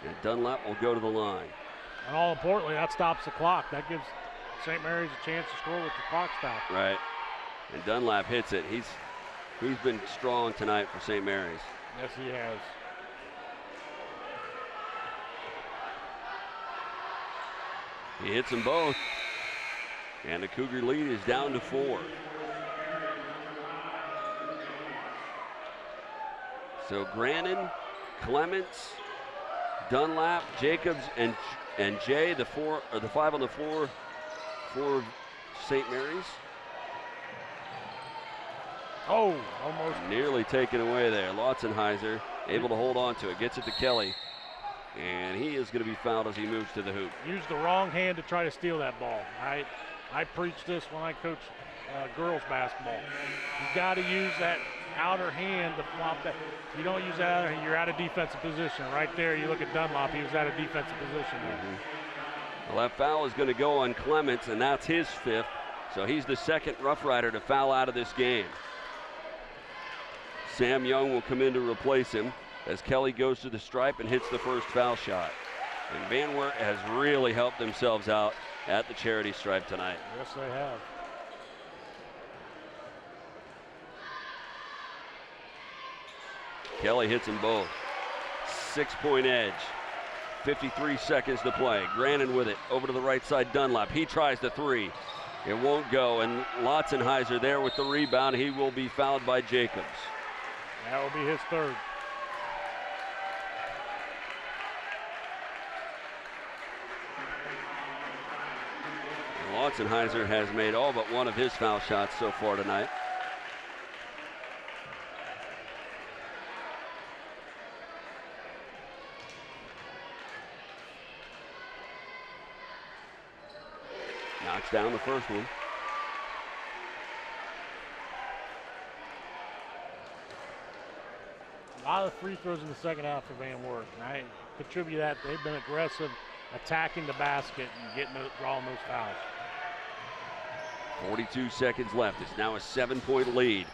And Dunlap will go to the line. And all importantly, that stops the clock. That gives St. Mary's a chance to score with the clock stopped. Right. And Dunlap hits it. He's been strong tonight for St. Mary's. Yes, he has. He hits them both. And the Cougar lead is down to 4. So Grannon, Clements, Dunlap, Jacobs, and Jay, the 5 on the floor for St. Mary's. Oh, almost. Nearly taken away there. Lotzenheiser able to hold on to it. Gets it to Kelly. And he is going to be fouled as he moves to the hoop. Used the wrong hand to try to steal that ball. I preach this when I coach girls basketball. You've got to use that outer hand to flop that. If you don't use that outer hand, you're out of defensive position. Right there, you look at Dunlop, he was out of defensive position there. Well, that foul is going to go on Clements, and that's his 5th. So he's the second Rough Rider to foul out of this game. Sam Young will come in to replace him as Kelly goes to the stripe and hits the first foul shot. And Van Wert has really helped themselves out at the charity stripe tonight. Yes, they have. Kelly hits them both. 6-point edge. 53 seconds to play. Grannon with it. Over to the right side, Dunlap. He tries the 3. It won't go. And Lotzenheiser there with the rebound. He will be fouled by Jacobs. That will be his third. Lotzenheiser has made all but one of his foul shots so far tonight. Knocks down the first one. A lot of free throws in the second half for Van Wert. And I contribute that. They've been aggressive, attacking the basket and drawing those fouls. 42 seconds left. It's now a 7-point lead.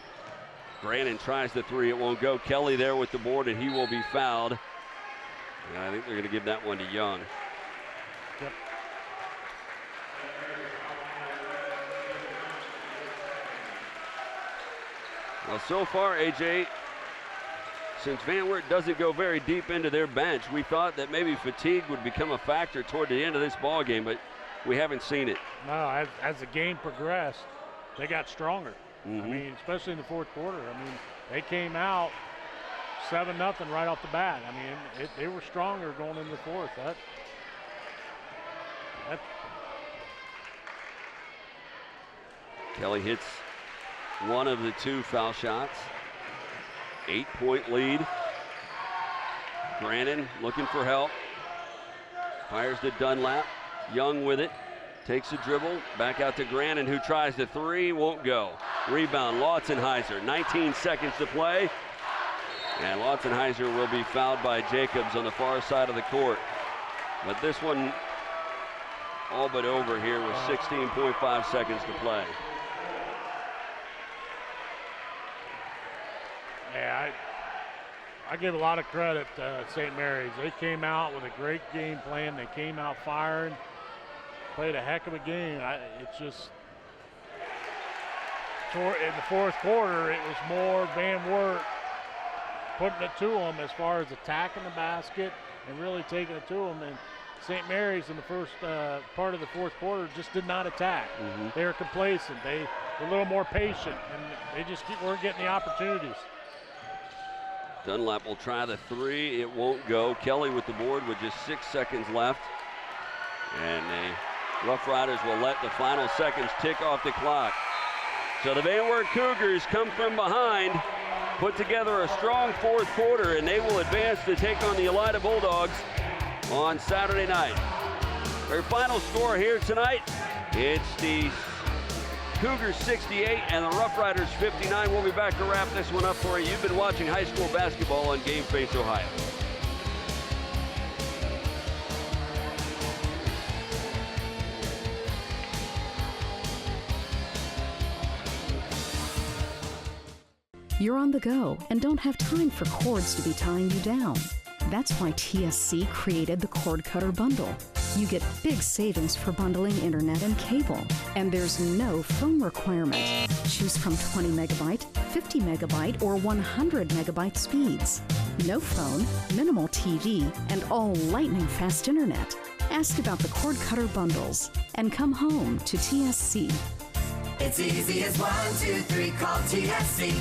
Grannon tries the 3. It won't go. Kelly there with the board, and he will be fouled. And I think they're going to give that one to Young. Yep. Well, so far, AJ, since Van Wert doesn't go very deep into their bench, we thought that maybe fatigue would become a factor toward the end of this ball game, but we haven't seen it. No, as the game progressed, they got stronger. I mean, especially in the fourth quarter. I mean, they came out 7-0 right off the bat. I mean, they were stronger going into the fourth. Kelly hits one of the 2 foul shots. 8-point lead. Grannon looking for help. Fires to Dunlap. Young with it. Takes a dribble. Back out to Grannon, who tries the 3. Won't go. Rebound, Lotzenheiser. 19 seconds to play. And Lotzenheiser will be fouled by Jacobs on the far side of the court. But this one all but over here with 16.5 seconds to play. Yeah, I give a lot of credit to St. Mary's. They came out with a great game plan. They came out firing, played a heck of a game. It's just, in the fourth quarter, it was more Van Wert putting it to them as far as attacking the basket and really taking it to them. And St. Mary's in the first part of the fourth quarter just did not attack. They were complacent. They were a little more patient, and they just weren't getting the opportunities. Dunlap will try the 3. It won't go. Kelly with the board with just 6 seconds left. And the Rough Riders will let the final seconds tick off the clock. So the Van Wert Cougars come from behind put together a strong fourth quarter, and they will advance to take on the Elida Bulldogs on Saturday night. Our final score here tonight, it's the Cougars 68 and the Rough Riders 59. We'll be back to wrap this one up for you. You've been watching high school basketball on Game Face Ohio. You're on the go and don't have time for cords to be tying you down. That's why TSC created the Cord Cutter Bundle. You get big savings for bundling internet and cable, and there's no phone requirement. Choose from 20 megabyte, 50 megabyte, or 100 megabyte speeds. No phone, minimal TV, and all lightning fast internet. Ask about the Cord Cutter Bundles and come home to TSC. It's easy as 1, 2, 3, call TSC.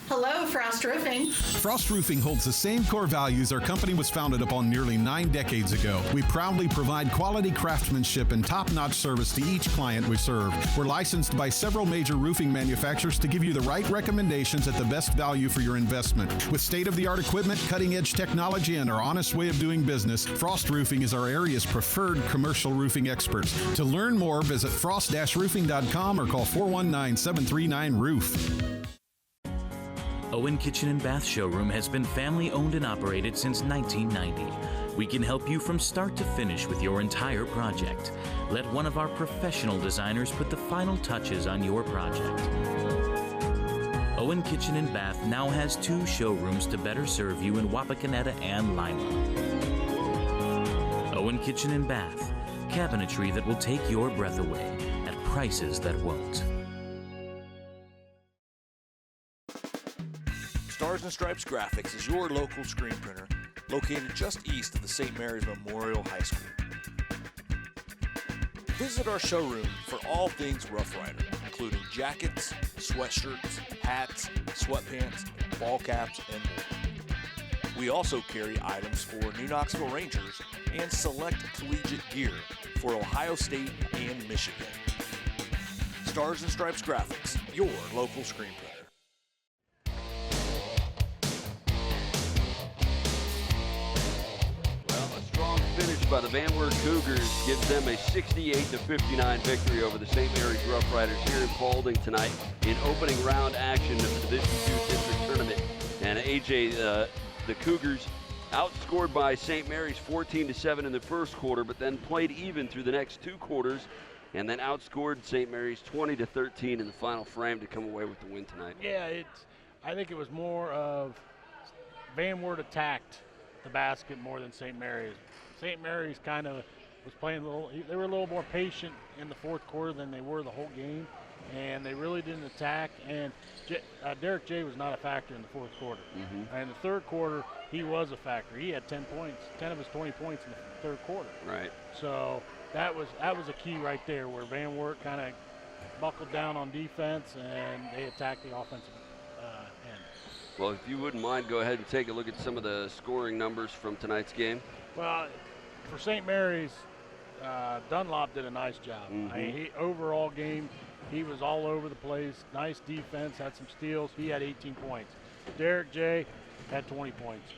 Hello, Frost Roofing. Frost Roofing holds the same core values our company was founded upon nearly 9 decades ago. We proudly provide quality craftsmanship and top-notch service to each client we serve. We're licensed by several major roofing manufacturers to give you the right recommendations at the best value for your investment. With state-of-the-art equipment, cutting-edge technology, and our honest way of doing business, Frost Roofing is our area's preferred commercial roofing experts. To learn more, visit frost-roofing.com or call 419-739-ROOF. Owen Kitchen and Bath Showroom has been family owned and operated since 1990. We can help you from start to finish with your entire project. Let one of our professional designers put the final touches on your project. Owen Kitchen and Bath now has 2 showrooms to better serve you in Wapakoneta and Lima. Owen Kitchen and Bath, cabinetry that will take your breath away at prices that won't. Stars and Stripes Graphics is your local screen printer located just east of the St. Mary's Memorial High School. Visit our showroom for all things Rough Rider, including jackets, sweatshirts, hats, sweatpants, ball caps, and more. We also carry items for New Knoxville Rangers and select collegiate gear for Ohio State and Michigan. Stars and Stripes Graphics, your local screen printer. By the Van Wert Cougars gives them a 68-59 victory over the St. Mary's Rough Riders here in Paulding tonight in opening round action of the Division II district tournament. And AJ, the Cougars outscored by St. Mary's 14-7 in the first quarter, but then played even through the next 2 quarters, and then outscored St. Mary's 20-13 in the final frame to come away with the win tonight. Yeah, I think it was more of Van Wert attacked the basket more than St. Mary's. St. Mary's kind of was playing they were a little more patient in the fourth quarter than they were the whole game, and they really didn't attack. And Derek J was not a factor in the fourth quarter. And in the third quarter, he was a factor. He had 10 points, 10 of his 20 points in the third quarter. Right. So that was a key right there, where Van Wert kind of buckled down on defense and they attacked the offensive end. Well, if you wouldn't mind, go ahead and take a look at some of the scoring numbers from tonight's game. Well, for St. Mary's, Dunlop did a nice job. I mean, overall game, he was all over the place. Nice defense, had some steals. He had 18 points. Derek J had 20 points.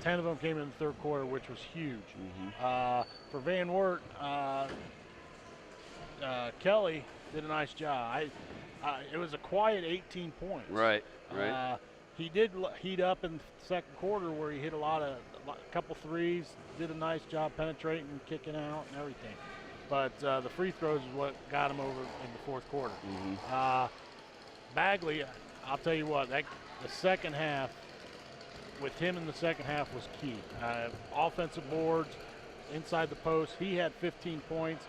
10 of them came in the third quarter, which was huge. For Van Wert, Kelly did a nice job. It was a quiet 18 points. Right. He did heat up in the second quarter, where he hit a couple threes, did a nice job penetrating, kicking out, and everything. But the free throws is what got him over in the fourth quarter. Bagley, I'll tell you what, the second half, with him in the second half was key. Offensive boards, inside the post, he had 15 points.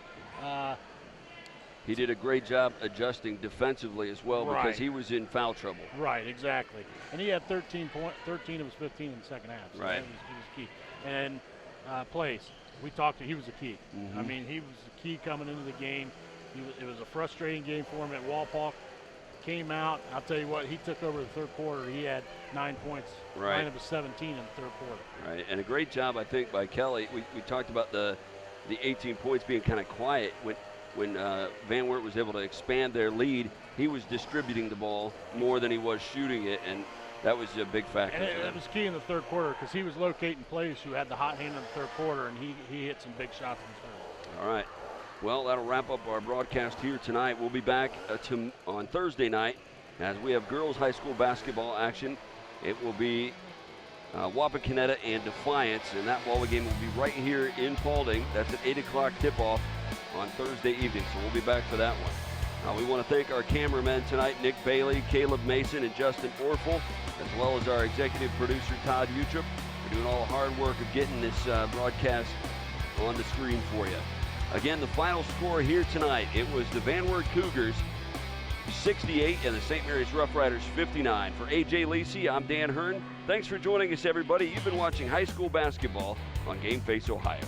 He did a great job adjusting defensively as well, because he was in foul trouble. Right, exactly. And he had 13 of his 15 in the second half. So that was key. And plays, he was a key. I mean, he was the key coming into the game. It was a frustrating game for him at Walpock. Came out, I'll tell you what, he took over the third quarter. He had 9 points, 9 of his 17 in the third quarter. Right, and a great job, I think, by Kelly. We talked about the 18 points being kind of quiet. When Van Wert was able to expand their lead, he was distributing the ball more than he was shooting it, and that was a big factor And for them. it was key in the third quarter because he was locating plays who had the hot hand in the third quarter, and he hit some big shots in the third. All right. Well, that'll wrap up our broadcast here tonight. We'll be back on Thursday night as we have girls high school basketball action. It will be Wapakoneta and Defiance, and that ball game will be right here in Paulding. That's at 8 o'clock tip-off on Thursday evening, so we'll be back for that one. We want to thank our cameramen tonight, Nick Bailey, Caleb Mason, and Justin Orful, as well as our executive producer, Todd Utrup, for doing all the hard work of getting this broadcast on the screen for you. Again, the final score here tonight, it was the Van Wert Cougars 68 and the St. Mary's Rough Riders 59. For AJ Lacey, I'm Dan Hearn. Thanks for joining us, everybody. You've been watching high school basketball on Game Face Ohio.